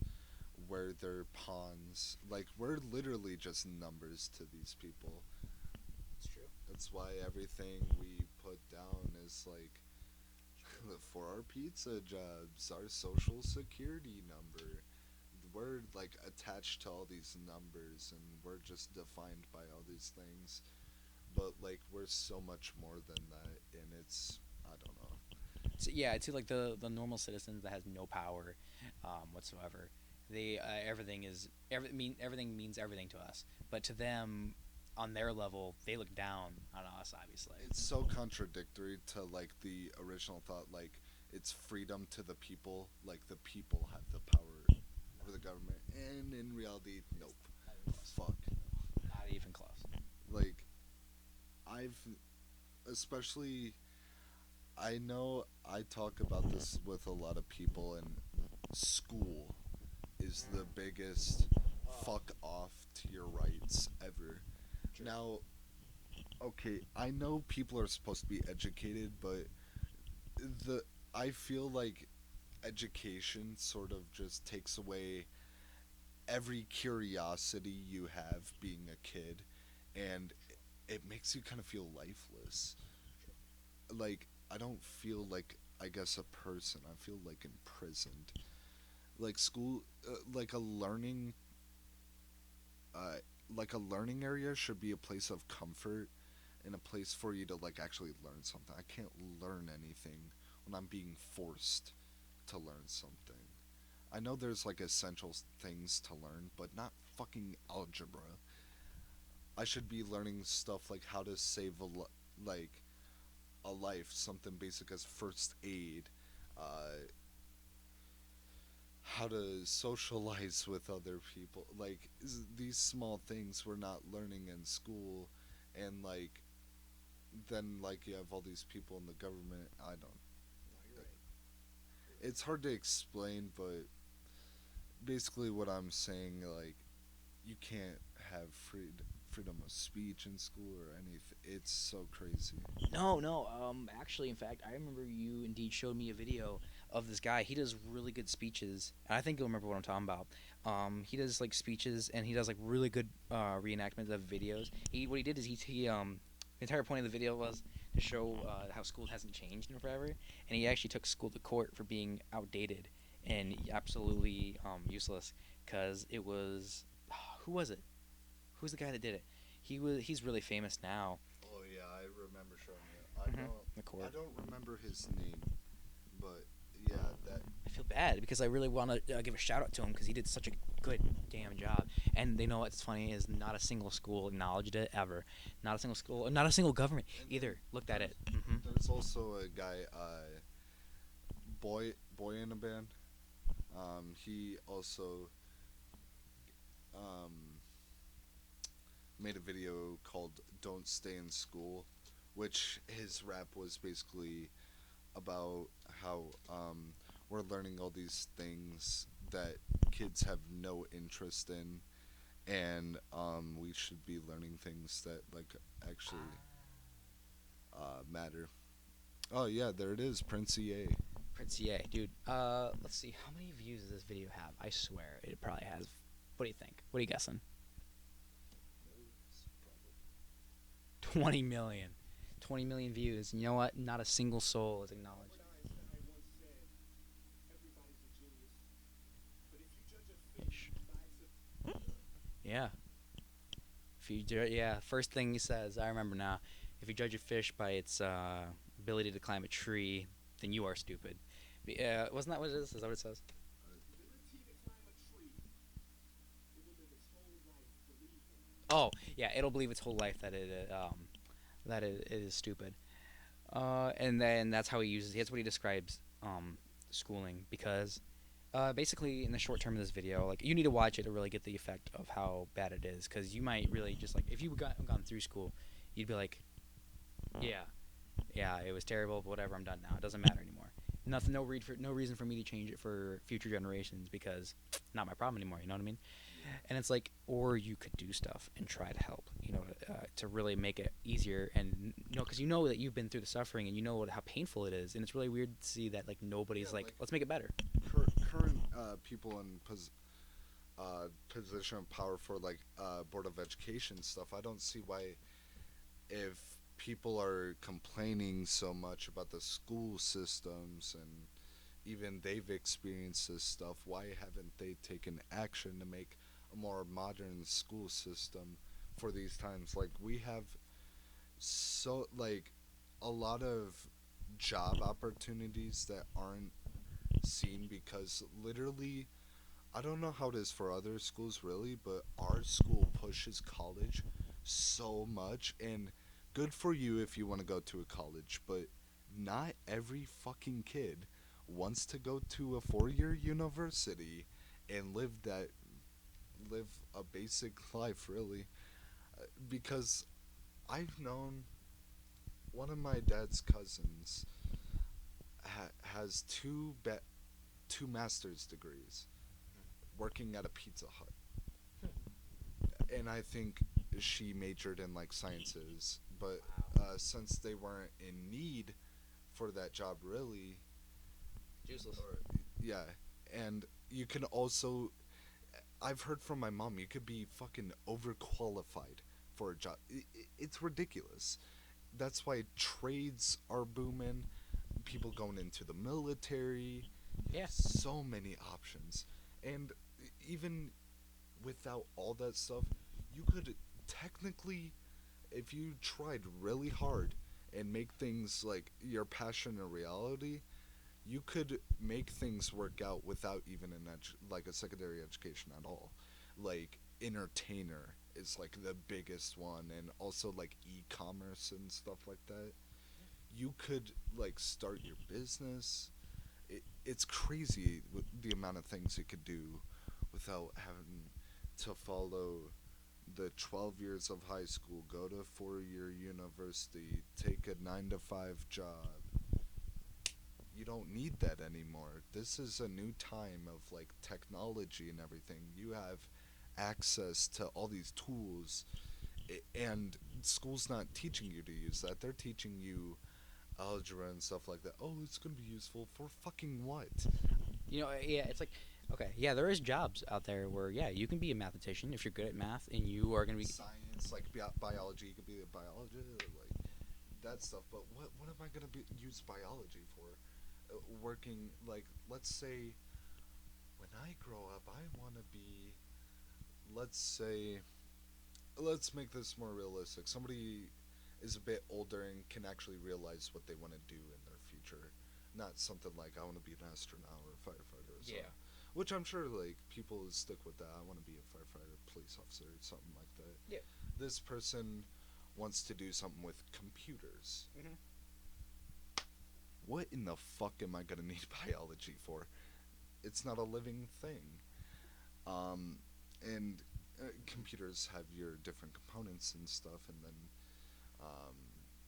where they're pawns. Like we're literally just numbers to these people. It's true. That's why everything we put down is like for our pizza jobs, our social security number. We're like attached to all these numbers and we're just defined by all these things. but like we're so much more than that, and it's I don't know. So, yeah, to like the normal citizens that has no power, whatsoever. They everything means everything to us, but to them, on their level, they look down on us. Obviously, It's so contradictory to like the original thought, like it's freedom to the people, like the people have the power over the government, and in reality, nope. not even close. Fuck. Not even close. Like I've especially I know I talk about this with a lot of people, and school is the biggest fuck off to your rights ever. True. Now, okay, I know people are supposed to be educated, but the I feel like education sort of just takes away every curiosity you have being a kid, and it makes you kind of feel lifeless. Like I don't feel like I guess a person. I feel like imprisoned. Like school, uh, like a learning area should be a place of comfort and a place for you to like actually learn something. I can't learn anything when I'm being forced to learn something. I know there's like essential things to learn, but not fucking algebra. I should be learning stuff like how to save like a life, something basic as first aid, uh, how to socialize with other people. Like these small things we're not learning in school, and like then like you have all these people in the government. I don't. No, you're right. It's hard to explain, but basically what I'm saying, like you can't have freedom of speech in school or anything. It's so crazy. No, no. Actually, in fact, I remember you indeed showed me a video of this guy. He does really good speeches, and I think you'll remember what I'm talking about. He does like speeches, and he does like really good reenactments of videos. What he did is the entire point of the video was to show how school hasn't changed in forever, and he actually took school to court for being outdated and absolutely useless because it was who was it? Who's the guy that did it? He's really famous now. Oh yeah, I remember showing it. The court. I don't remember his name, but yeah, that I feel bad because I really want to give a shout out to him because he did such a good damn job. And they know what's funny is not a single school acknowledged it ever. Not a single school, not a single government and either looked at it. there's also a guy, boy in a band. He also um, made a video called "Don't Stay in School," which his rap was basically about how we're learning all these things that kids have no interest in, and we should be learning things that like actually matter. Oh yeah, there it is, Prince EA. Prince EA, dude. Let's see how many views does this video have. I swear it probably has. What do you think? What are you guessing? 20 million. 20 million views. And you know what? Not a single soul is acknowledged. Ish. Yeah. Yeah, first thing he says, I remember now. If you judge a fish by its ability to climb a tree, then you are stupid. Wasn't that what it is? Is that what it says? Oh, yeah, it'll believe its whole life that it is stupid. And then that's how he uses. That's what he describes schooling because basically in the short term of this video, like you need to watch it to really get the effect of how bad it is. Because you might really just like if you gone through school, you'd be like, yeah, yeah, it was terrible, but whatever. I'm done now. It doesn't matter anymore. Nothing. No reason for me to change it for future generations because not my problem anymore. You know what I mean? And it's like, or you could do stuff and try to help, to really make it easier, and because you know that you've been through the suffering and you know how painful it is, and it's really weird to see that like nobody's Yeah, like, like let's make it better. Current people in position of power for like board of education stuff. I don't see why if people are complaining so much about the school systems and even they've experienced this stuff, why haven't they taken action to make a more modern school system for these times? Like we have so like a lot of job opportunities that aren't seen because literally I don't know how it is for other schools really, but our school pushes college so much and good for you if you want to go to a college, but not every fucking kid wants to go to a 4-year university and live a basic life really. Because I've known one of my dad's cousins has two master's degrees working at a Pizza Hut, and I think she majored in like sciences, but since they weren't in need for that job really, Useless. or yeah, and you can also I've heard from my mom you could be fucking overqualified for a job. It's ridiculous. That's why trades are booming. People going into the military. Yeah. So many options. And even without all that stuff, you could technically, if you tried really hard and make things like your passion a reality, you could make things work out without even like a secondary education at all. Like entertainer is like the biggest one, and also like e-commerce and stuff like that. You could like start your business. It's crazy the amount of things you could do without having to follow the 12 years of high school, go to 4-year university, take a 9 to 5 job. You don't need that anymore. This is a new time of like technology and everything. You have access to all these tools, and school's not teaching you to use that. They're teaching you algebra and stuff like that. Oh, it's going to be useful for fucking what? Yeah, it's like, okay, yeah, there is jobs out there where, yeah, you can be a mathematician if you're good at math, and you are going to be. Science, like biology, you could be a biologist, like that stuff. But what am I going to use biology for? Working, like, let's say when I grow up, I want to be, let's say, let's make this more realistic. Somebody is a bit older and can actually realize what they want to do in their future. Not something like I want to be an astronaut or a firefighter or something. Yeah. Which I'm sure like people stick with that. I want to be a firefighter, police officer, something like that. Yeah. This person wants to do something with computers. Mhm. What in the fuck am I gonna need biology for? It's not a living thing. And computers have your different components and stuff, and then, um,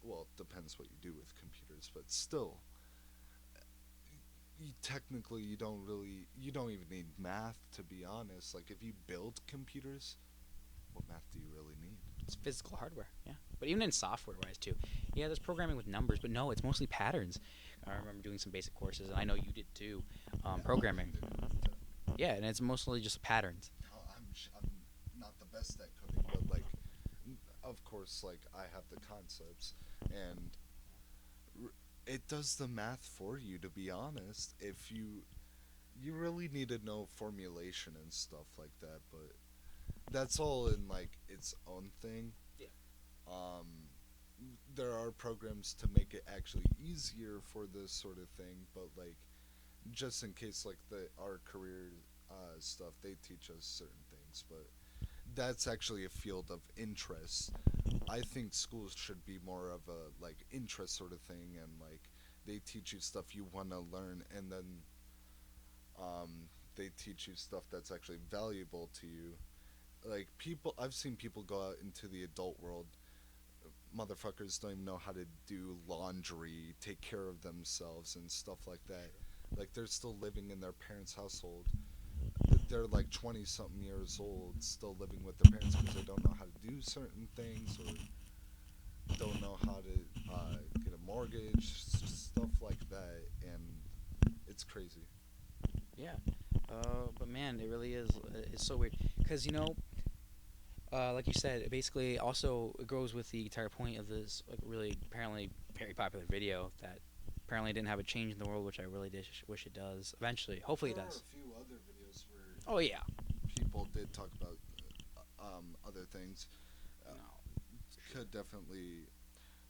well, it depends what you do with computers, but still, technically you don't even need math to be honest. Like if you build computers, what math do you really need? It's physical hardware, yeah. But even in software wise too, yeah, there's programming with numbers, but no, it's mostly patterns. I remember doing some basic courses, and I know you did too, Yeah, programming. I did math too. Yeah, and it's mostly just patterns. No, I'm not the best at coding, but like, of course, like I have the concepts, and it does the math for you. To be honest, if you really need to know formulation and stuff like that, but that's all in like its own thing. Yeah. Um, there are programs to make it actually easier for this sort of thing, but like just in case, like the our career stuff, they teach us certain things, but that's actually a field of interest. I think schools should be more of a like interest sort of thing, and like they teach you stuff you want to learn, and then they teach you stuff that's actually valuable to you. Like people, I've seen people go out into the adult world. Motherfuckers don't even know how to do laundry, take care of themselves, and stuff like that. Like they're still living in their parents' household. They're like 20 something years old, still living with their parents because they don't know how to do certain things or don't know how to get a mortgage, stuff like that, and it's crazy. Yeah. But man, it really is. It's so weird because like you said, it basically also it goes with the entire point of this like really apparently very popular video that apparently didn't have a change in the world, which I really did wish it does eventually. Hopefully it There are does. a few other videos where Oh yeah. people did talk about other things. Uh, No. For sure. could definitely.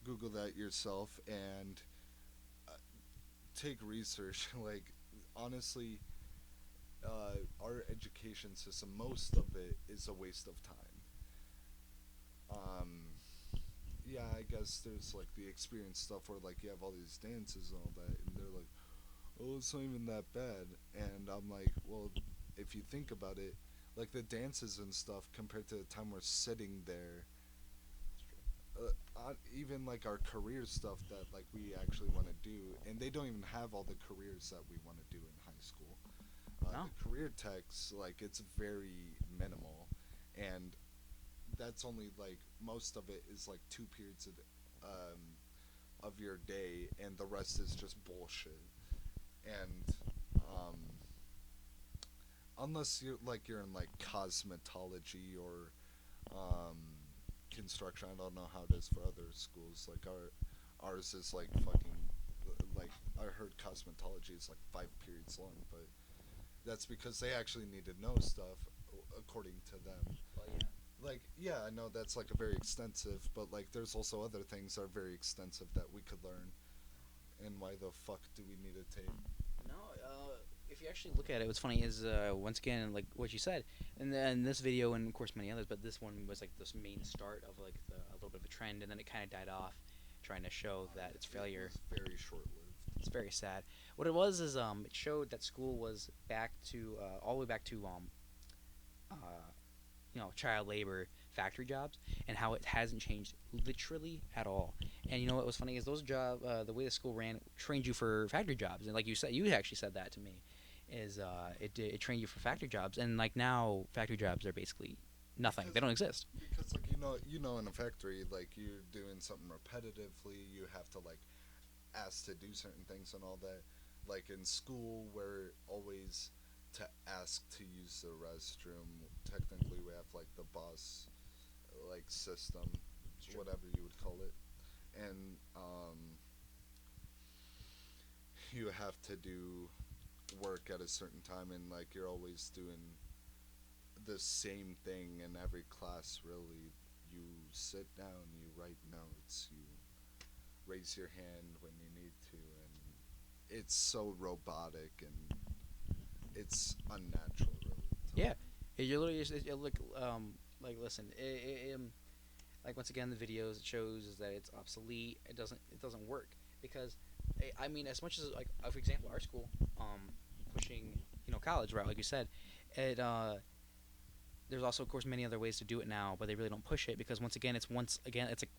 Google that yourself and uh, take research. Like, honestly, our education system, most of it is a waste of time. Um, yeah, I guess there's like the experience stuff where like you have all these dances and all that, and they're like, oh, it's not even that bad. And I'm like, well, if you think about it, like the dances and stuff compared to the time we're sitting there, It's true. even like our career stuff that like we actually want to do, and they don't even have all the careers that we want to do in high school. No. The career techs, like it's very minimal, and that's only like most of it is like 2 periods of your day, and the rest is just bullshit. And um, unless you're in like cosmetology or um, construction, I don't know how it is for other schools. Like ours is like fucking like I heard cosmetology is like 5 periods long, but that's because they actually need to know stuff according to them. Well, yeah. Like, yeah, I know that's like a very extensive, but like there's also other things that are very extensive that we could learn. And why the fuck do we need to take? No, if you actually look at it, what's funny is once again, like what you said, and then this video, and of course many others, but this one was like this main start of like a little bit of a trend, and then it kind of died off, trying to show that it's failure. It was very short lived. It's very sad. What it was is it showed that school was back to all the way back to uh, child labor factory jobs, and how it hasn't changed literally at all. And you know what was funny is those the way the school ran trained you for factory jobs, and like you said, you actually said that to me, is it trained you for factory jobs, and like now factory jobs are basically nothing. They don't exist. Because like in a factory, like you're doing something repetitively, you have to like ask to do certain things and all that. Like in school, we're always to ask to use the restroom. Technically, we have like the bus like system, Sure. whatever you would call it, and you have to do work at a certain time, and like you're always doing the same thing in every class. Really, you sit down, you write notes, you raise your hand when you need to, and it's so robotic and it's unnatural, really. To Yeah, learn. you're literally just like listen, like once again the videos it shows is that it's obsolete. It doesn't work because I mean as much as like for example our school pushing college route like you said, it there's also of course many other ways to do it now, but they really don't push it because once again it's like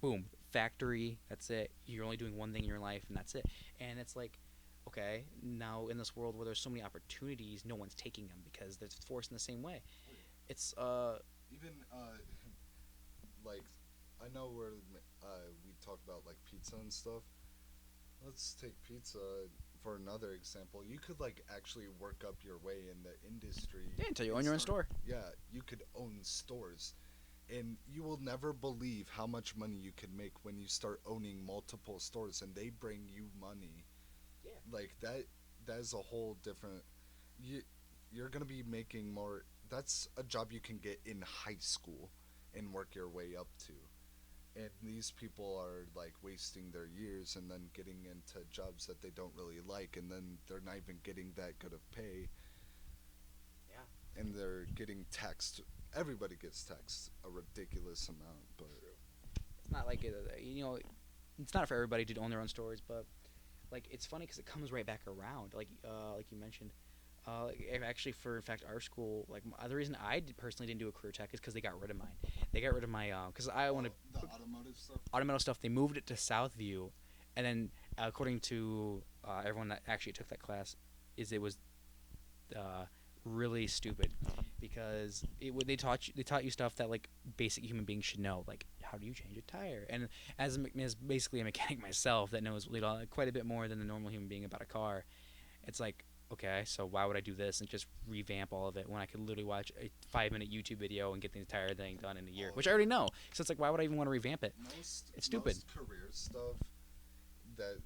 boom factory, that's it, you're only doing one thing in your life and that's it. And it's like okay, now in this world where there's so many opportunities no one's taking them because they're forced in the same way. It's Even like I know where we talk about like pizza and stuff. Let's take pizza for another example. You could like actually work up your way in the industry. yeah, until you and own your own start- store. Yeah, you could own stores, and you will never believe how much money you can make when you start owning multiple stores and they bring you money. Yeah. Like that. That is a whole different. You, you're gonna be making more. That's a job you can get in high school, and work your way up to. And these people are like wasting their years and then getting into jobs that they don't really like, and then they're not even getting that good of pay, Yeah. and they're getting taxed. Everybody gets taxed a ridiculous amount, but It's not like it's not for everybody to own their own stores, but like it's funny because it comes right back around. Like you mentioned, actually for in fact our school the reason personally didn't do a career tech is because they got rid of mine. They got rid of my because I wanted the automotive stuff. automotive stuff. They moved it to Southview, and then according to everyone that actually took that class, it was really stupid because they taught you stuff that like basic human beings should know, like how do you change a tire. And as basically a mechanic myself that knows quite a bit more than the normal human being about a car, it's like okay, so why would I do this and just revamp all of it when I could literally watch a 5-minute YouTube video and get the entire thing done in a year, which I already know. So it's like, why would I even want to revamp it? It's stupid. Most career stuff that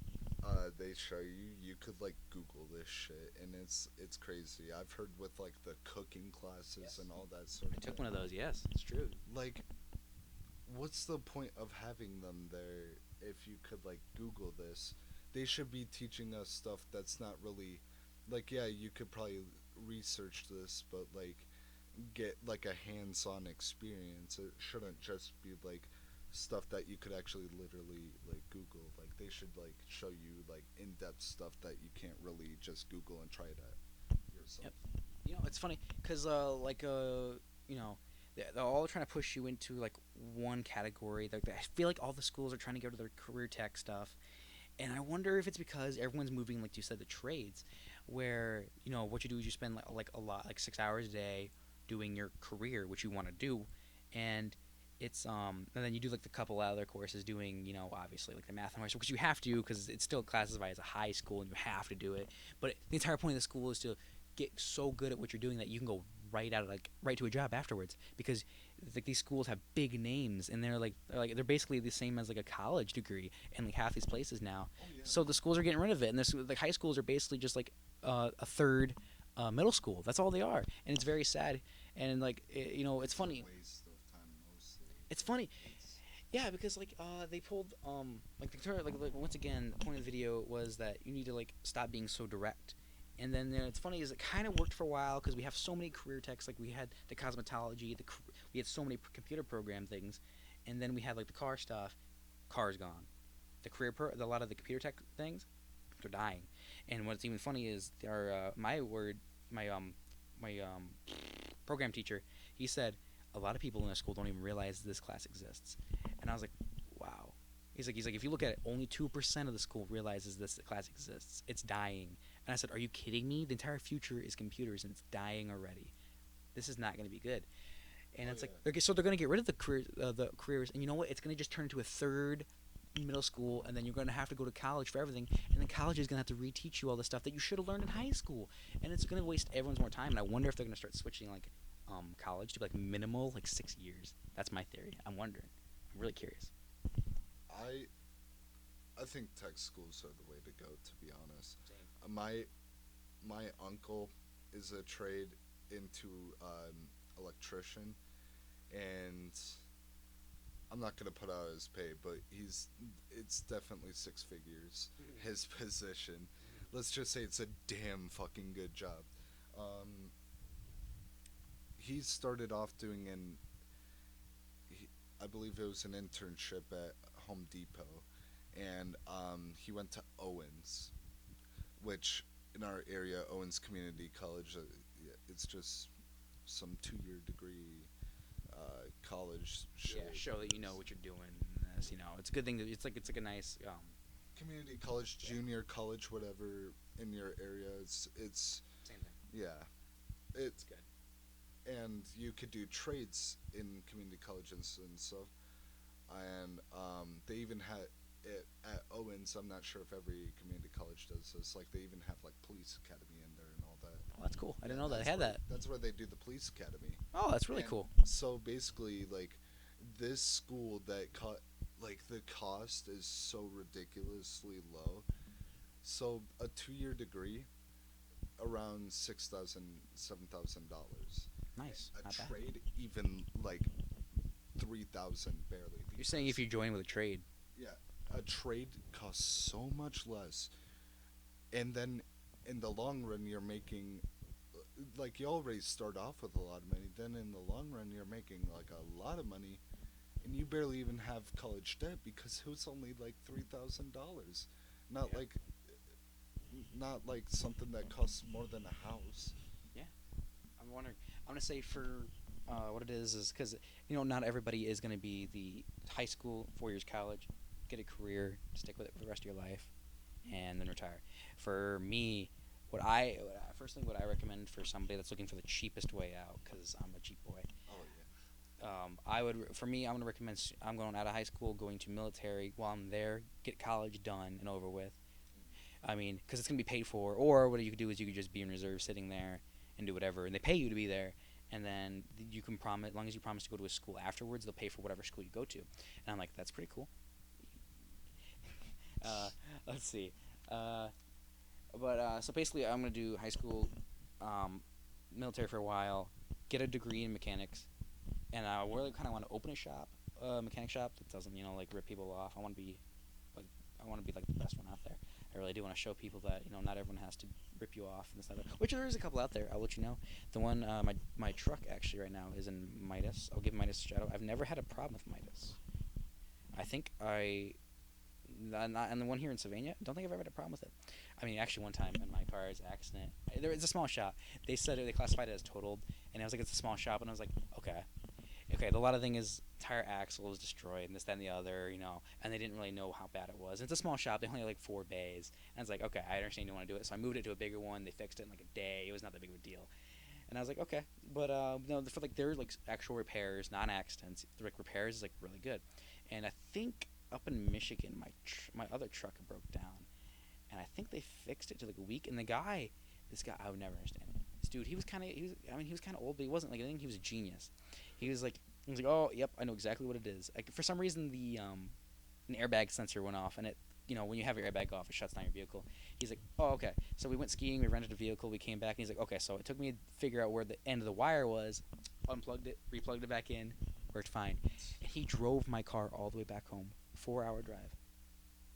they show you, you could like Google this shit, and it's crazy. I've heard with like the cooking classes Yes. and all that sort I of. took one of those. Yes, it's true. Like, what's the point of having them there if you could like Google this? They should be teaching us stuff that's not really like yeah, you could probably research this, but like get like a hands-on experience. It shouldn't just be like stuff that you could actually literally like Google. Like they should like show you like in-depth stuff that you can't really just Google and try it out yourself. Yep. It's funny because you know, they're all trying to push you into like one category. I feel like all the schools are trying to go to their career tech stuff, and I wonder if it's because everyone's moving, like you said, the trades, where what you do is you spend like a lot, like 6 hours a day, doing your career, which you want to do, and and then you do like the couple other courses doing obviously like the math and English, because you have to, because it's still classified as a high school and you have to do it. But the entire point of the school is to get so good at what you're doing that you can go right to a job afterwards, because like these schools have big names and they're basically the same as like a college degree in like half these places now. Oh yeah. So the schools are getting rid of it, and this like high schools are basically just like a third middle school. That's all they are, and it's very sad. And like it's funny. A waste of time mostly. It's funny. It's Yeah, because like they pulled like like once again the point of the video was that you need to like stop being so direct. And then it's funny is it kind of worked for a while because we have so many career techs, like we had the cosmetology, we had so many computer program things, and then we had like the car stuff. Cars gone. A lot of the computer tech things, they're dying. And what's even funny is my program teacher, he said a lot of people in our school don't even realize this class exists. And I was like, wow. He's like, if you look at it, only 2% of the school realizes this class exists. It's dying. And I said, are you kidding me? The entire future is computers, and it's dying already. This is not going to be good. And oh it's yeah. like, okay, so they're going to get rid of the careers, and you know what? It's going to just turn into a third middle school, and then you're going to have to go to college for everything, and then college is going to have to reteach you all the stuff that you should have learned in high school, and it's going to waste everyone's more time. And I wonder if they're going to start switching like college to like minimal like 6 years. That's my theory. I'm wondering. I'm really curious. I I think tech schools are the way to go. To be honest, Same. My uncle is a trade into electrician, and I'm not gonna put out his pay, but it's definitely six figures. His position, let's just say it's a damn fucking good job. Um, he started off doing he, I believe it was an internship at Home Depot, and he went to Owens, which in our area, Owens Community College, yeah, it's just some 2 year degree college shit. Yeah, show that you know what you're doing. It's a good thing. It's like a nice. Community college, Yeah. junior college, whatever in your area. It's Same thing. yeah, It's it good. and you could do trades in community college and stuff. And they even had it at Owens. I'm not sure if every community college does this. Like they even have like police academy in there and all that. Oh, that's cool. I didn't Yeah, know that. I that's had where that. that's where they do the police academy. Oh, that's really And cool. so basically, like this school that like the cost is so ridiculously low. So a 2 year degree around $6,000 $7,000. Nice. A Not bad. trade even like 3,000 barely. You're saying if you join with a trade. Yeah, a trade costs so much less, and then in the long run you're making like you already start off with a lot of money. Then in the long run you're making like a lot of money, and you barely even have college debt because it was only like $3,000, not Yeah. like not like something that costs more than a house. Yeah. I'm wondering. I'm gonna say for what it is because not everybody is gonna be the high school, 4 years college, get a career, stick with it for the rest of your life, and then retire. For me, what I recommend for somebody that's looking for the cheapest way out, because I'm a cheap boy. Oh For me, I'm gonna recommend. I'm going out of high school, going to military. While I'm there, get college done and over with. I mean, because it's gonna be paid for. Or what you could do is you could just be in reserve, sitting there, and do whatever, and they pay you to be there. And then you can promise, as long as you promise to go to a school afterwards, they'll pay for whatever school you go to. And I'm like, that's pretty cool. uh, let's see. Uh, so basically, I'm gonna do high school, um, military for a while, get a degree in mechanics, and I really kind of want to open a shop mechanic shop that doesn't like rip people off. Like I want to be like the best one out there. I really do want to show people that not everyone has to rip you off and stuff. Which there is a couple out there. I'll let you know. The one my truck actually right now is in Midas. I'll give Midas a shout out. I've never had a problem with Midas. I think and the one here in Sylvania, don't think I've ever had a problem with it. I mean, actually, one time in my car's accident, it's a small shop. They said they classified it as totaled, and I was like, it's a small shop, and I was like, okay. A lot of thing is tire axle was destroyed, and this, that, and the other, and they didn't really know how bad it was. It's a small shop. They only had like 4 bays, and I was like, okay, I understand you want to do it, so I moved it to a bigger one. They fixed it in like a day. It was not that big of a deal. And I was like, okay, but no, for like their like actual repairs, non-accidents, the like repairs is like really good. And I think up in Michigan, my other truck broke down, and I think they fixed it to like a week. And this guy, I would never understand it. This dude, he was kind of old, but he wasn't like I think he was a genius. He was like, oh, yep, I know exactly what it is. Like, for some reason, an airbag sensor went off, and when you have your airbag off, it shuts down your vehicle. He's like, oh, okay. So we went skiing, we rented a vehicle, we came back, and he's like, okay, so it took me to figure out where the end of the wire was, unplugged it, replugged it back in, worked fine. And he drove my car all the way back home, 4-hour drive,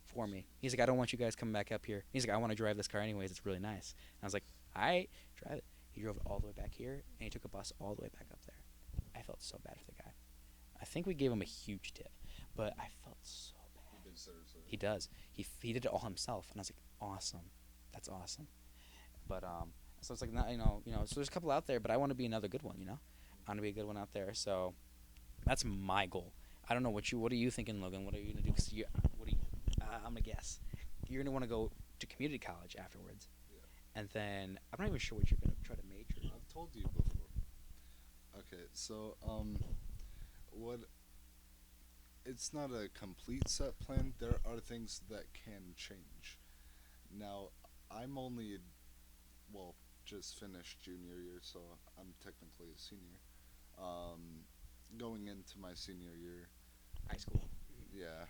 for me. He's like, I don't want you guys coming back up here. He's like, I want to drive this car anyways, it's really nice. And I was like, all right, drive it. He drove it all the way back here, and he took a bus all the way back up there. I felt so bad for the guy. I think we gave him a huge tip, but I felt so bad. He does. He did it all himself, and I was like, awesome, that's awesome. But so it's like not so there's a couple out there, but I want to be another good one. I want to be a good one out there. So that's my goal. I don't know what are you thinking, Logan? What are you gonna do? I'm gonna guess you're gonna want to go to community college afterwards, and then I'm not even sure what you're gonna try to major in. I've told you before. Okay, so what? It's not a complete set plan. There are things that can change. Now, I'm just finished junior year, so I'm technically a senior. Going into my senior year, High school. yeah.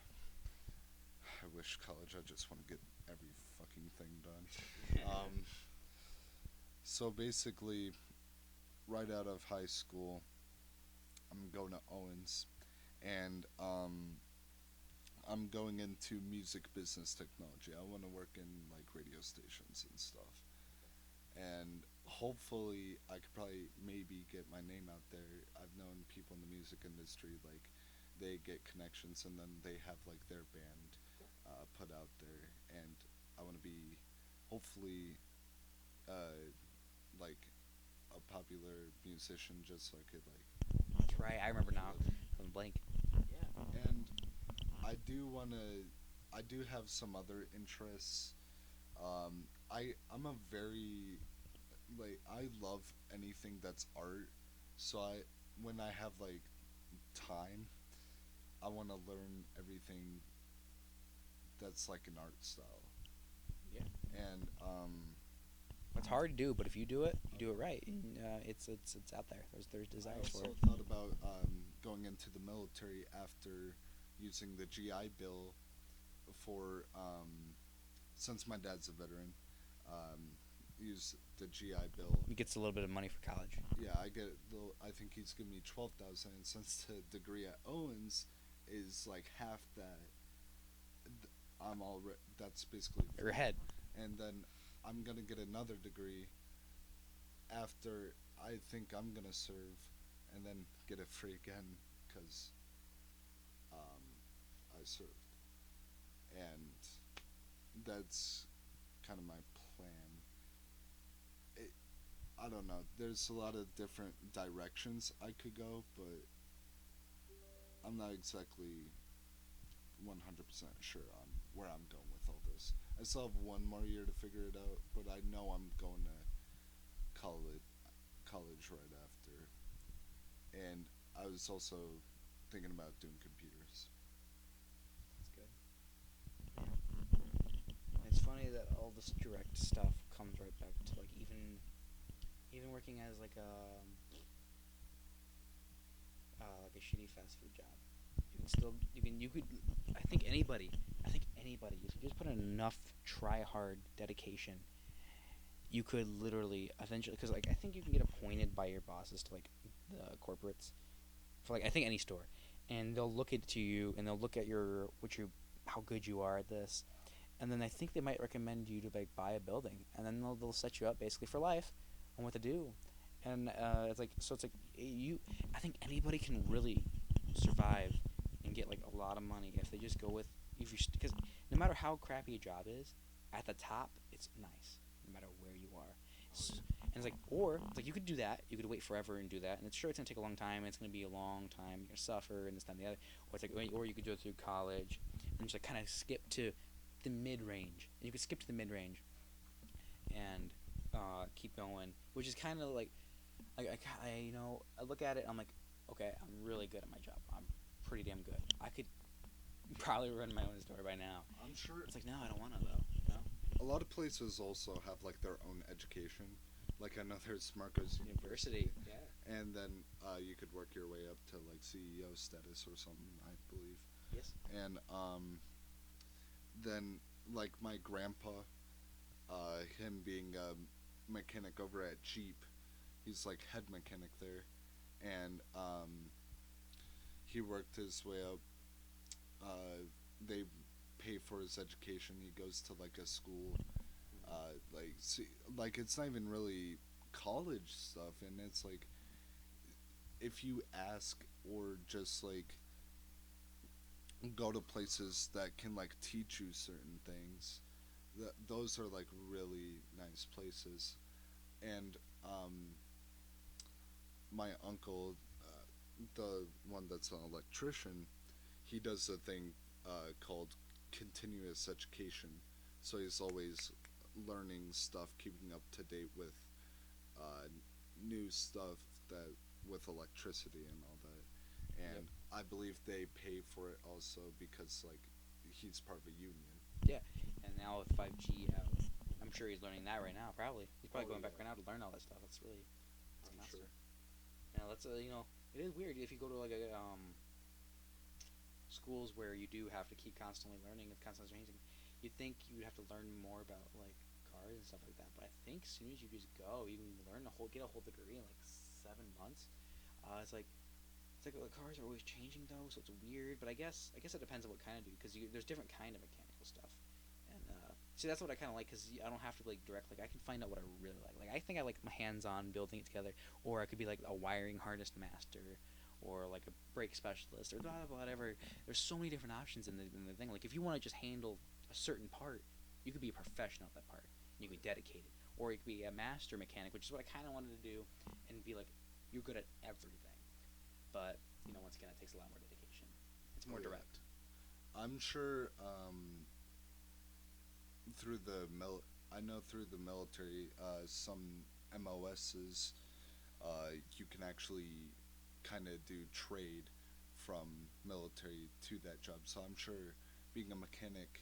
I wish college. I just want to get every fucking thing done. So basically, right out of high school, I'm going to Owens, and I'm going into music business technology. I want to work in like radio stations and stuff, and hopefully I could probably maybe get my name out there. I've known people in the music industry, like they get connections and then they have like their band put out there, and I want to be hopefully like a popular musician, just so I could like. That's right. I remember now. From blank. Yeah. And I do have some other interests. I'm a very like I love anything that's art. So when I have like time, I want to learn everything that's like an art style. Yeah. And it's hard to do, but if you do it right. And, it's out there. There's I desires for also it. thought about going into the military after using the GI Bill for since my dad's a veteran. Use the GI Bill. He gets a little bit of money for college. Yeah, I think he's giving me 12,000, and since the degree at Owens is like half that, that's basically Your head. And then I'm gonna get another degree after I think I'm gonna serve, and then get it free again because I served, and that's kind of my plan. I don't know. There's a lot of different directions I could go, but I'm not exactly 100% sure on where I'm going with all this. I still have one more year to figure it out, but I know I'm going to college right after. And I was also thinking about doing computers. That's good. It's funny that all this direct stuff comes right back to like even working as like a shitty fast food job. You could I think anybody if you just put in enough try hard dedication, you could literally eventually, because like I think you can get appointed by your bosses to like the corporates for like I think any store, and they'll look into you and they'll look at your what you how good you are at this, and then I think they might recommend you to like buy a building, and then they'll set you up basically for life on what to do, and it's like so it's like you. I think anybody can really survive and get like a lot of money if they just go with if you because no matter how crappy a job is, at the top it's nice no matter where you are. And it's like, or it's like you could do that. You could wait forever and do that, and it's sure it's gonna take a long time. And it's gonna be a long time. You're gonna suffer and this, that, and the other. Or it's like, or you could do it through college, and just like kind of skip to the mid range. And you could skip to the mid range, and keep going, which is kind of like, I look at it. I'm like, okay, I'm really good at my job. I'm pretty damn good. I could probably run my own store by now. I'm sure It's like, no, I don't want to though. No, a lot of places also have like their own education. Like I know there's Marcos university. Yeah. and then you could work your way up to like CEO status or something, I believe. Yes. And then like my grandpa, him being a mechanic over at Jeep, he's like head mechanic there, and he worked his way up. They pay for his education. He goes to like a school, like see, like it's not even really college stuff, and it's like if you ask or just like go to places that can like teach you certain things, those are like really nice places. And my uncle, the one that's an electrician, he does a thing called continuous education. So he's always learning stuff, keeping up to date with uh, new stuff that with electricity and all that. Yep. And I believe they pay for it also because like he's part of a union. Yeah. And now with 5G out, I'm sure he's learning that right now. Probably he's probably Oh, going back yeah. right now to learn all that stuff. That's really that's I'm massive. sure. Yeah, that's it is weird if you go to like a schools where you do have to keep constantly learning and constantly changing. You'd think you'd have to learn more about like cars and stuff like that, but I think as soon as you just go, you can learn get a whole degree in like 7 months. It's like the cars are always changing though, so it's weird. But I guess it depends on what kind of do because there's different kind of mechanical stuff. And see, that's what I kind of like because I don't have to like direct. Like I can find out what I really like. Like I think I like my hands-on building it together, or I could be like a wiring harness master, or like a brake specialist, or blah, blah, whatever. There's so many different options in the thing. Like if you want to just handle a certain part, you could be a professional at that part. And you could be dedicated, or you could be a master mechanic, which is what I kind of wanted to do, and be like, you're good at everything. But once again, it takes a lot more dedication. It's Oh, more yeah. direct. I'm sure through the I know through the military, some MOSs, you can actually kind of do trade from military to that job. So I'm sure being a mechanic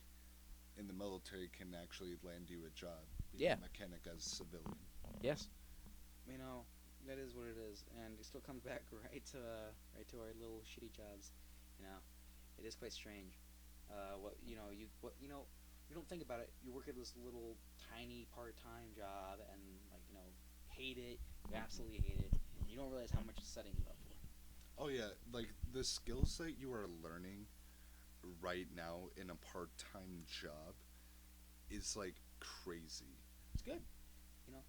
in the military can actually land you a job. Being Yeah. a mechanic as a civilian. Yes. You know, that is what it is, and it still comes back right to our little shitty jobs. You know, it is quite strange. You don't think about it. You work at this little tiny part-time job, and hate it. You absolutely hate it. And you don't realize how much it's setting you up for. Oh yeah, like the skills that you are learning right now in a part-time job is like crazy. It's good, you know.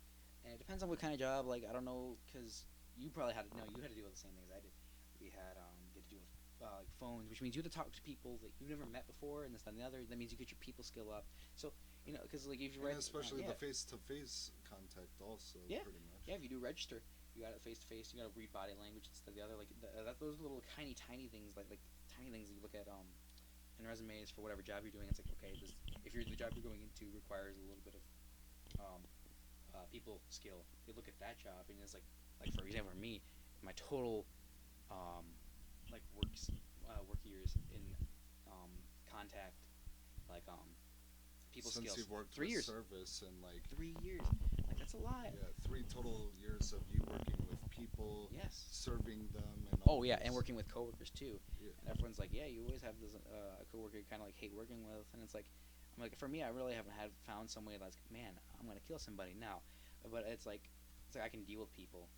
And it depends on what kind of job. Like I don't know, because you probably had to. No, you had to deal with the same things I did. We had you had to deal with like phones, which means you had to talk to people that you've never met before, and this and the other. That means you get your people skill up. So because like if you And write, especially yeah, the face-to-face contact also yeah, pretty much. yeah. If you do register, you got it face to face. You got to read body language and stuff. The other those little tiny things like tiny things that you look at in resumes for whatever job you're doing. It's like okay, if you're the job you're going into requires a little bit of um, people skill. You look at that job and it's like for example for me, my total um, work years in um, contact like people Since skills you've worked 3 with years. service and like 3 years, like that's a lot. yeah, 3 total years of you working with people, Yes. serving them, and Oh all yeah, this. and working with coworkers too. Yeah. And everyone's like, yeah, you always have this a coworker you kind of like hate working with, and it's like, I'm like, for me, I really haven't found somebody that's man, I'm gonna kill somebody now, but it's like I can deal with people.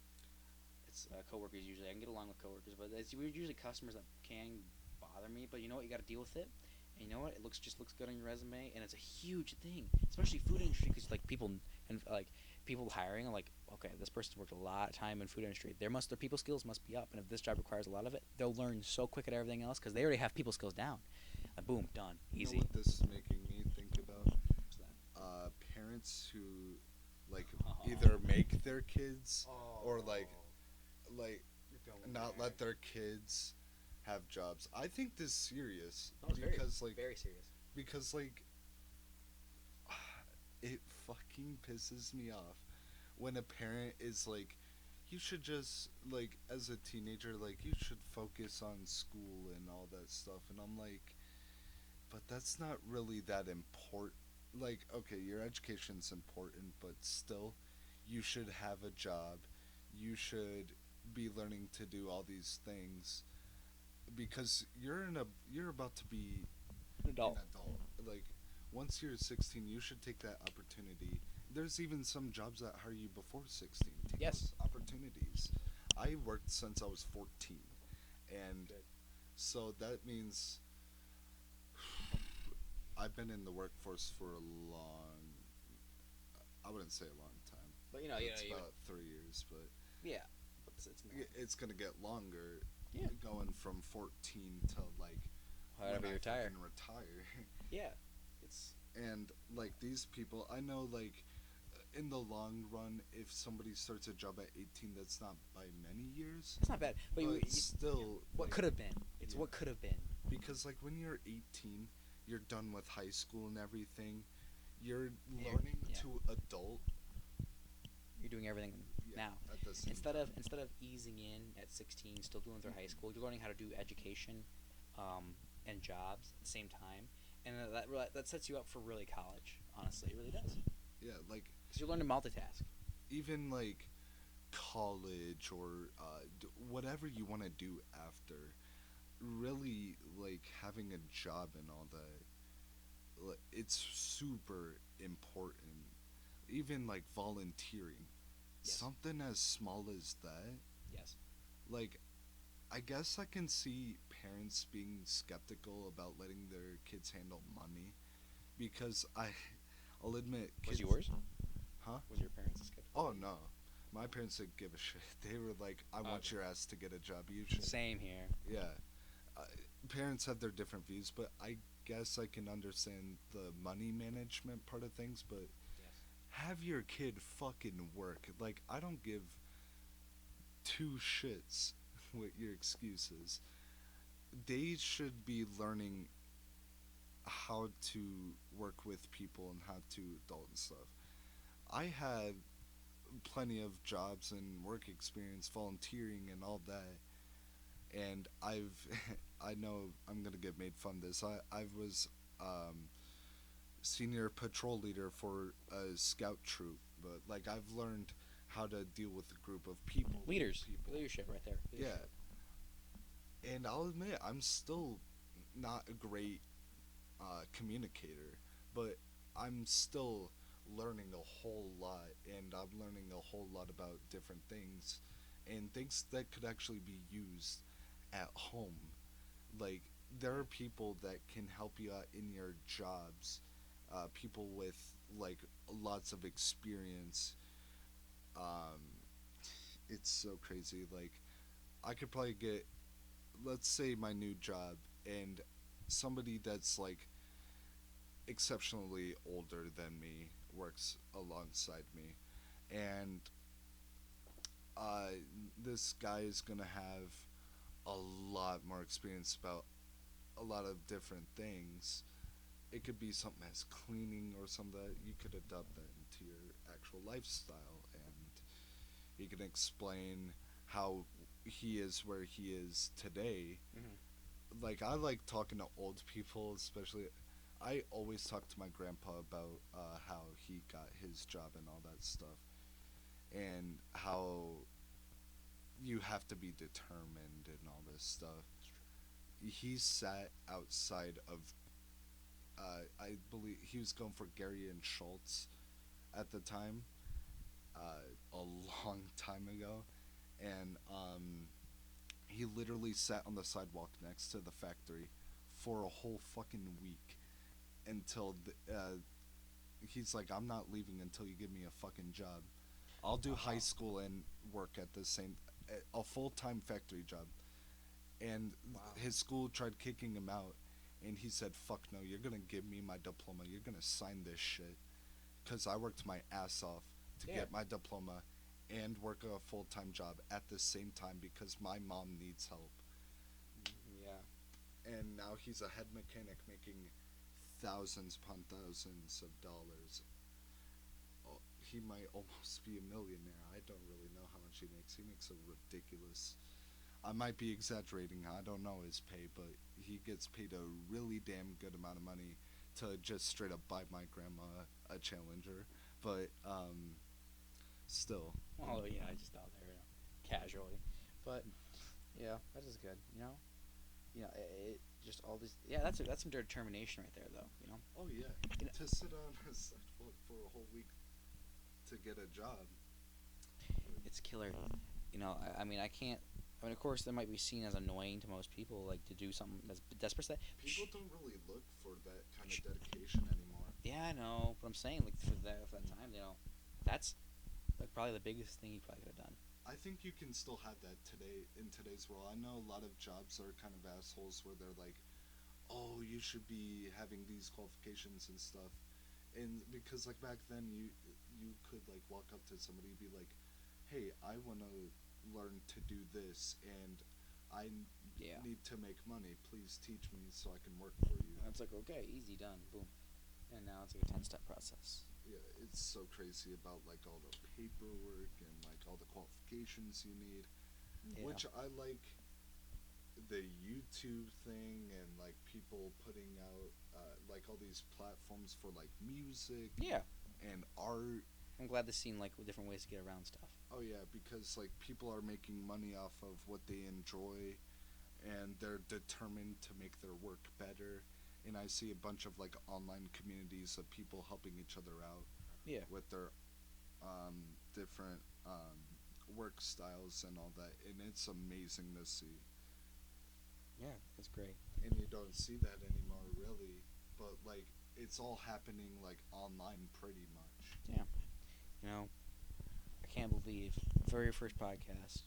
it's coworkers usually. I can get along with coworkers, but it's usually customers that can bother me. But you know what? You got to deal with it. And you know what? It looks good on your resume, and it's a huge thing, especially food industry, because like people and like people hiring are like, okay, this person's worked a lot of time in food industry. Their people skills must be up, and if this job requires a lot of it, they'll learn so quick at everything else because they already have people skills down. Boom, done, You know easy. what this is making me think about? What's that? Parents who like Oh. either make their kids or like You're going not there. let their kids have jobs. I think this serious No, it's because very serious. because like it fucking pisses me off when a parent is like, you should just like as a teenager like you should focus on school and all that stuff, and I'm like, but that's not really that important. Like, okay, your education's important, but still, you should have a job. You should be learning to do all these things because you're about to be An an adult. adult. Like, once you're 16, you should take that opportunity. There's even some jobs that hire you before 16. Take Yes. those opportunities. I worked since I was 14, and Good. so that means I've been in the workforce for a long. I wouldn't say a long time. But you know, It's you about 3 years, but yeah, but it's not. it's gonna get longer. Yeah. Going from 14 to like However when you I retire. fucking retire. Yeah, it's And like these people, I know like in the long run, if somebody starts a job at 18, that's not by many years. it's not bad. But Still, what like, could have been? It's yeah. what could have been. Because like when you're 18, you're done with high school and everything. You're Yeah, learning yeah. to adult. You're doing everything Yeah, now. at the same Instead time. of instead of easing in at 16, still doing through high school, you're learning how to do education, and jobs at the same time, and that sets you up for really college. Honestly, it really does. Yeah, like Because you learn to multitask. even like college or whatever you want to do after, really like having a job and all that, it's super important. Even like volunteering, Yes. something as small as that. Yes. Like, I guess I can see parents being skeptical about letting their kids handle money because I'll admit, Was kids, yours? huh? Was your parents skeptical? Oh no, my parents didn't give a shit. They were like, "I want Okay. your ass to get a job. You should." Same here. Yeah, uh, parents have their different views, but I guess I can understand the money management part of things. But Yes. have your kid fucking work. Like, I don't give two shits what your excuses. They should be learning how to work with people and how to adult and stuff. I had plenty of jobs and work experience, volunteering and all that, and I've I know I'm gonna get made fun of this. I was senior patrol leader for a scout troop, but like I've learned how to deal with a group of people. Leaders. People. Leadership right there. Leadership. Yeah, and I'll admit I'm still not a great communicator, but I'm still learning a whole lot, and I'm learning a whole lot about different things, and things that could actually be used at home. Like, there are people that can help you out in your jobs, people with like lots of experience. Um, it's so crazy. Like, I could probably get, let's say, my new job, and somebody that's like exceptionally older than me works alongside me, and uh, this guy is gonna have a lot more experience about a lot of different things. It could be something as cleaning or something that you could adopt that into your actual lifestyle, and he can explain how he is where he is today. Hmm. Like, I like talking to old people, especially. I always talk to my grandpa about how he got his job and all that stuff, and how you have to be determined and all this stuff. He sat outside of, I believe he was going for Gary and Schultz at the time, a long time ago, and he literally sat on the sidewalk next to the factory for a whole fucking week until he's like, I'm not leaving until you give me a fucking job. I'll do high Wow. school and work at the same, a full time factory job. And Wow. his school tried kicking him out, and he said, "Fuck no, you're gonna give me my diploma. You're gonna sign this shit." Because I worked my ass off to Yeah. get my diploma and work a full time job at the same time because my mom needs help. Yeah. And now he's a head mechanic making thousands upon thousands of dollars. Oh, he might almost be a millionaire. I don't really know how much he makes. He makes a ridiculous. I might be exaggerating. I don't know his pay, but he gets paid a really damn good amount of money to just straight up buy my grandma a Challenger. But still, Oh yeah, I just thought there, casually, but yeah, that is good. It just all these. Yeah, that's some determination right there, though. oh yeah, You know, to sit on a sidewalk for a whole week to get a job. it's killer. I mean, I can't. I mean, of course, that might be seen as annoying to most people, like to do something that's desperate. People don't really look for that kind of dedication anymore. Yeah, I know, but I'm saying like for that time, that's like probably the biggest thing he probably could have done. I think you can still have that today in today's world. I know a lot of jobs are kind of assholes where they're like, "Oh, you should be having these qualifications and stuff." And because like back then you could like walk up to somebody and be like, "Hey, I want to learn to do this and Yeah, need to make money. Please teach me so I can work for you." and it's like okay, easy done, boom, and now it's like a 10-step process. Yeah, it's so crazy about like all the paperwork and like all the qualifications you need, Yeah, which I like the YouTube thing and like people putting out like all these platforms for like music yeah. and art. I'm glad they've seen like different ways to get around stuff. Oh yeah, because like people are making money off of what they enjoy and they're determined to make their work better. And I see a bunch of like online communities of people helping each other out Yeah, with their different work styles and all that, and it's amazing to see. yeah, that's great. And you don't see that anymore, really. But like, it's all happening like online, pretty much. Yeah, you know, I can't believe very first podcast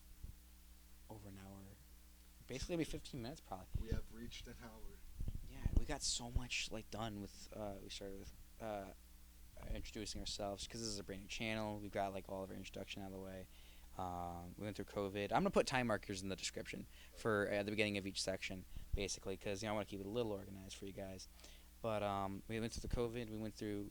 over an hour. Basically, maybe 15 minutes probably. We have reached an hour. Yeah, we got so much like done with. We started with introducing ourselves because this is a brand new channel. We've got like all of our introduction out of the way. We went through COVID. I'm gonna put time markers in the description for the beginning of each section, basically, because I want to keep it a little organized for you guys. But we went through the COVID. We went through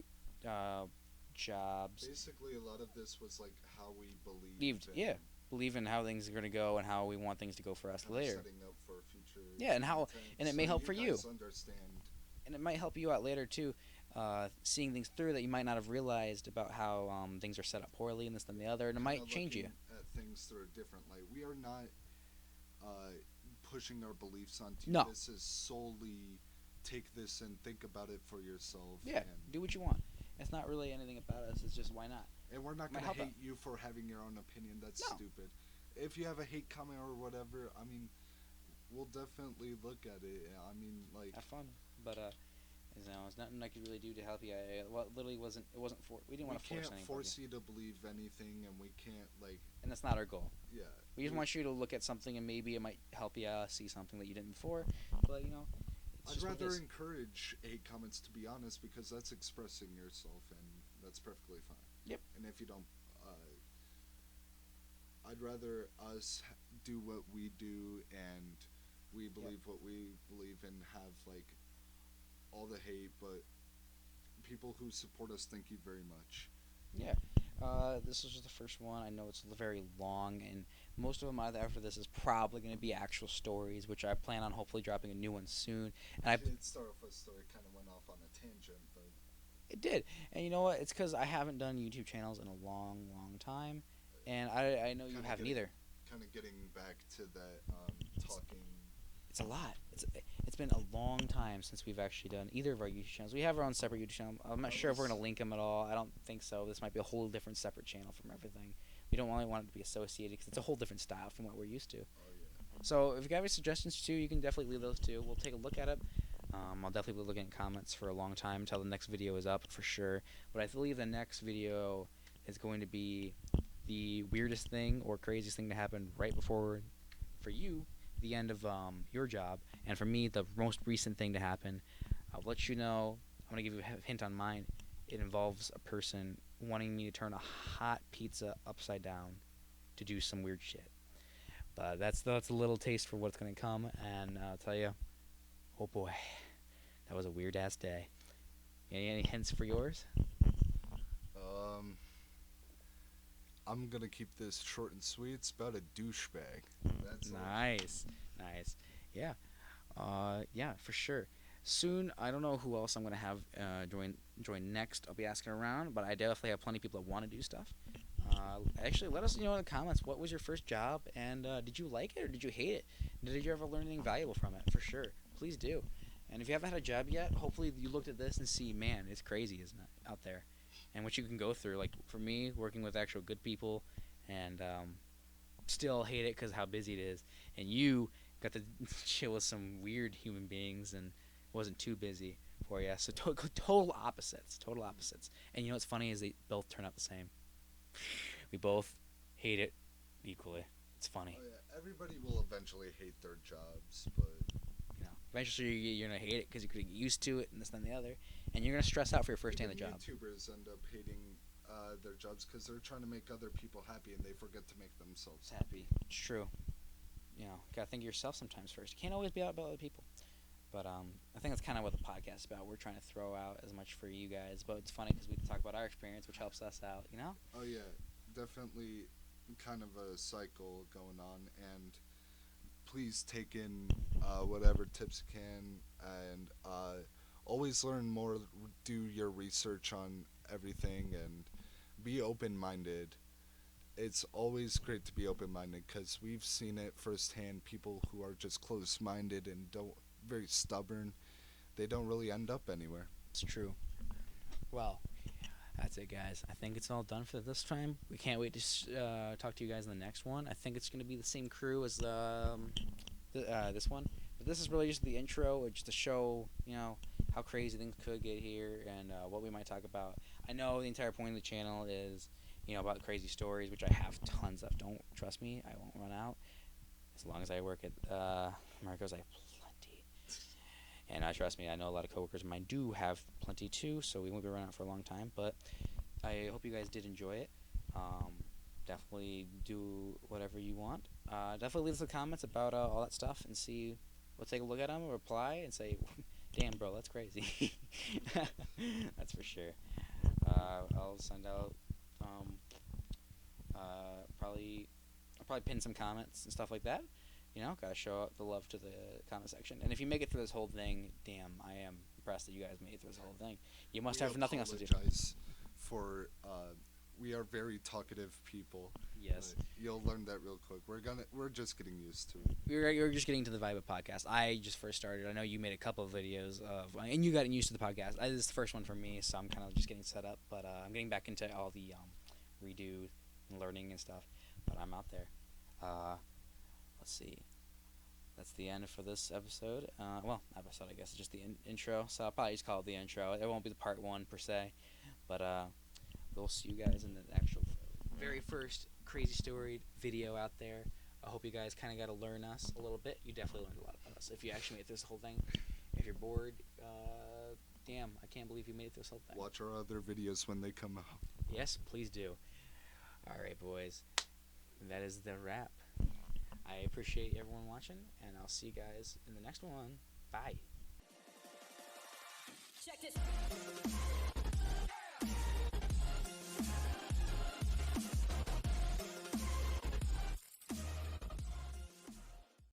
jobs. Basically, a lot of this was like how we believe. Yeah, believe in how things are gonna go and how we want things to go for us Kinda later. setting up for future. Yeah, and how, content, and it may so help for you. guys understand. And it might help you out later too, seeing things through that you might not have realized about how things are set up poorly and this and the other, and it might Kinda change you. looking At things through a different light. We are not uh, pushing our beliefs onto you. No. This is solely take this and think about it for yourself. Yeah, And, do what you want. It's not really anything about us. It's just why not? and we're not Might going to help hate you for having your own opinion. That's No. stupid. If you have a hate comment or whatever, I mean, we'll definitely look at it. I mean, like, Have fun, but there's nothing I could really do to help you. Well, it literally wasn't. It wasn't for. We didn't we want to force can't anybody, force you to believe anything, and we can't, like, and that's not our goal. yeah. We just want you to look at something and maybe it might help you see something that you didn't before. But it's I'd just what it rather is. encourage hate comments, to be honest, because that's expressing yourself, and that's perfectly fine. Yep. And if you don't, I'd rather us do what we do, and we believe what we believe, and have like all the hate, but people who support us, thank you very much. Yeah. This is just the first one. I know it's very long, and most of them either after this is probably going to be actual stories, which I plan on hopefully dropping a new one soon. And I did start off a story, kind of went off on a tangent, but It did, and you know what? It's because I haven't done YouTube channels in a long, long time, and I know you Kinda haven't getting- either. kind of getting back to that talking. It's a lot. It's been a long time since we've actually done either of our YouTube channels. We have our own separate YouTube channel. I'm not That sure if we're was- gonna link them at all. I don't think so. This might be a whole different separate channel from everything. We don't really want it to be associated because it's a whole different style from what we're used to. Oh yeah. So if you got any suggestions too, you can definitely leave those too. We'll take a look at it. I'll definitely be looking at comments for a long time until the next video is up for sure. But I believe the next video is going to be the weirdest thing or craziest thing to happen right before, for you, the end of your job, and for me, the most recent thing to happen. I'll let you know. I'm gonna give you a hint on mine. It involves a person wanting me to turn a hot pizza upside down to do some weird shit. But that's a little taste for what's gonna come, and I'll tell you, oh boy, that was a weird ass day. Any hints for yours? Um, I'm gonna keep this short and sweet. It's about a douchebag. That's all. Nice, nice. Yeah, yeah, for sure. Soon, I don't know who else I'm gonna have join next. I'll be asking around, but I definitely have plenty of people that want to do stuff. Actually, let us know in the comments what was your first job, and did you like it or did you hate it? Did you ever learn anything valuable from it? For sure, please do. And if you haven't had a job yet, hopefully you looked at this and see, man, it's crazy, isn't it, out there, and what you can go through. Like for me, working with actual good people, and still hate it because how busy it is, and you got to chill with some weird human beings and wasn't too busy for you. So total opposites, total opposites. And you know what's funny is they both turn out the same. We both hate it equally. It's funny. Oh yeah. Everybody will eventually hate their jobs, but You know, eventually you're gonna hate it because you could get used to it and this and the other, and you're gonna stress out for your first day on the even job. YouTubers end up hating their jobs because they're trying to make other people happy and they forget to make themselves happy. It's true. You know, gotta think of yourself sometimes first. You can't always be out about other people. But I think that's kind of what the podcast is about. We're trying to throw out as much for you guys, but it's funny because we talk about our experience, which helps us out. You know? Oh yeah, definitely, kind of a cycle going on, and please take in whatever tips you can, and always learn more. Do your research on everything, and be open-minded. It's always great to be open-minded because we've seen it firsthand. People who are just closed-minded and don't very stubborn, they don't really end up anywhere. It's true. Well, that's it, guys. I think it's all done for this time. We can't wait to talk to you guys in the next one. I think it's going to be the same crew as this one. But this is really just the intro, just to show, you know, how crazy things could get here and what we might talk about. I know the entire point of the channel is, you know, about crazy stories, which I have tons of. Don't trust me, I won't run out. As long as I work at Marco's, I have plenty. And trust me, I know a lot of coworkers of mine do have plenty too, so we won't be running out for a long time. But I hope you guys did enjoy it. Definitely do whatever you want. Definitely leave us the comments about all that stuff and see. We'll take a look at them, reply, and say, "Damn, bro, that's crazy." That's for sure. I'll send out. I'll probably pin some comments and stuff like that. You know, gotta show out the love to the comment section. And if you make it through this whole thing, damn, I am impressed that you guys made it through this whole thing. You must have nothing else to do. Apologize for we are very talkative people. Yes, You'll learn that real quick. We're just getting used to it. you're just getting to the vibe of podcast. I just first started. I know you made a couple of videos of, and you got used to the podcast. This is the first one for me, so I'm kind of just getting set up. But I'm getting back into all the redo and learning and stuff. But I'm out there. Let's see. That's the end for this episode. Well, episode, I guess. It's just the intro. So I'll probably just call it the intro. It won't be the part one, per se. But we'll see you guys in the actual very first crazy story video out there. I hope you guys kind of got to learn us a little bit. You definitely learned a lot about us if you actually made it through this whole thing. If you're bored, damn, I can't believe you made it through this whole thing. Watch our other videos when they come out. Yes, please do. All right, boys. That is the wrap. I appreciate everyone watching, and I'll see you guys in the next one. Bye. Check this.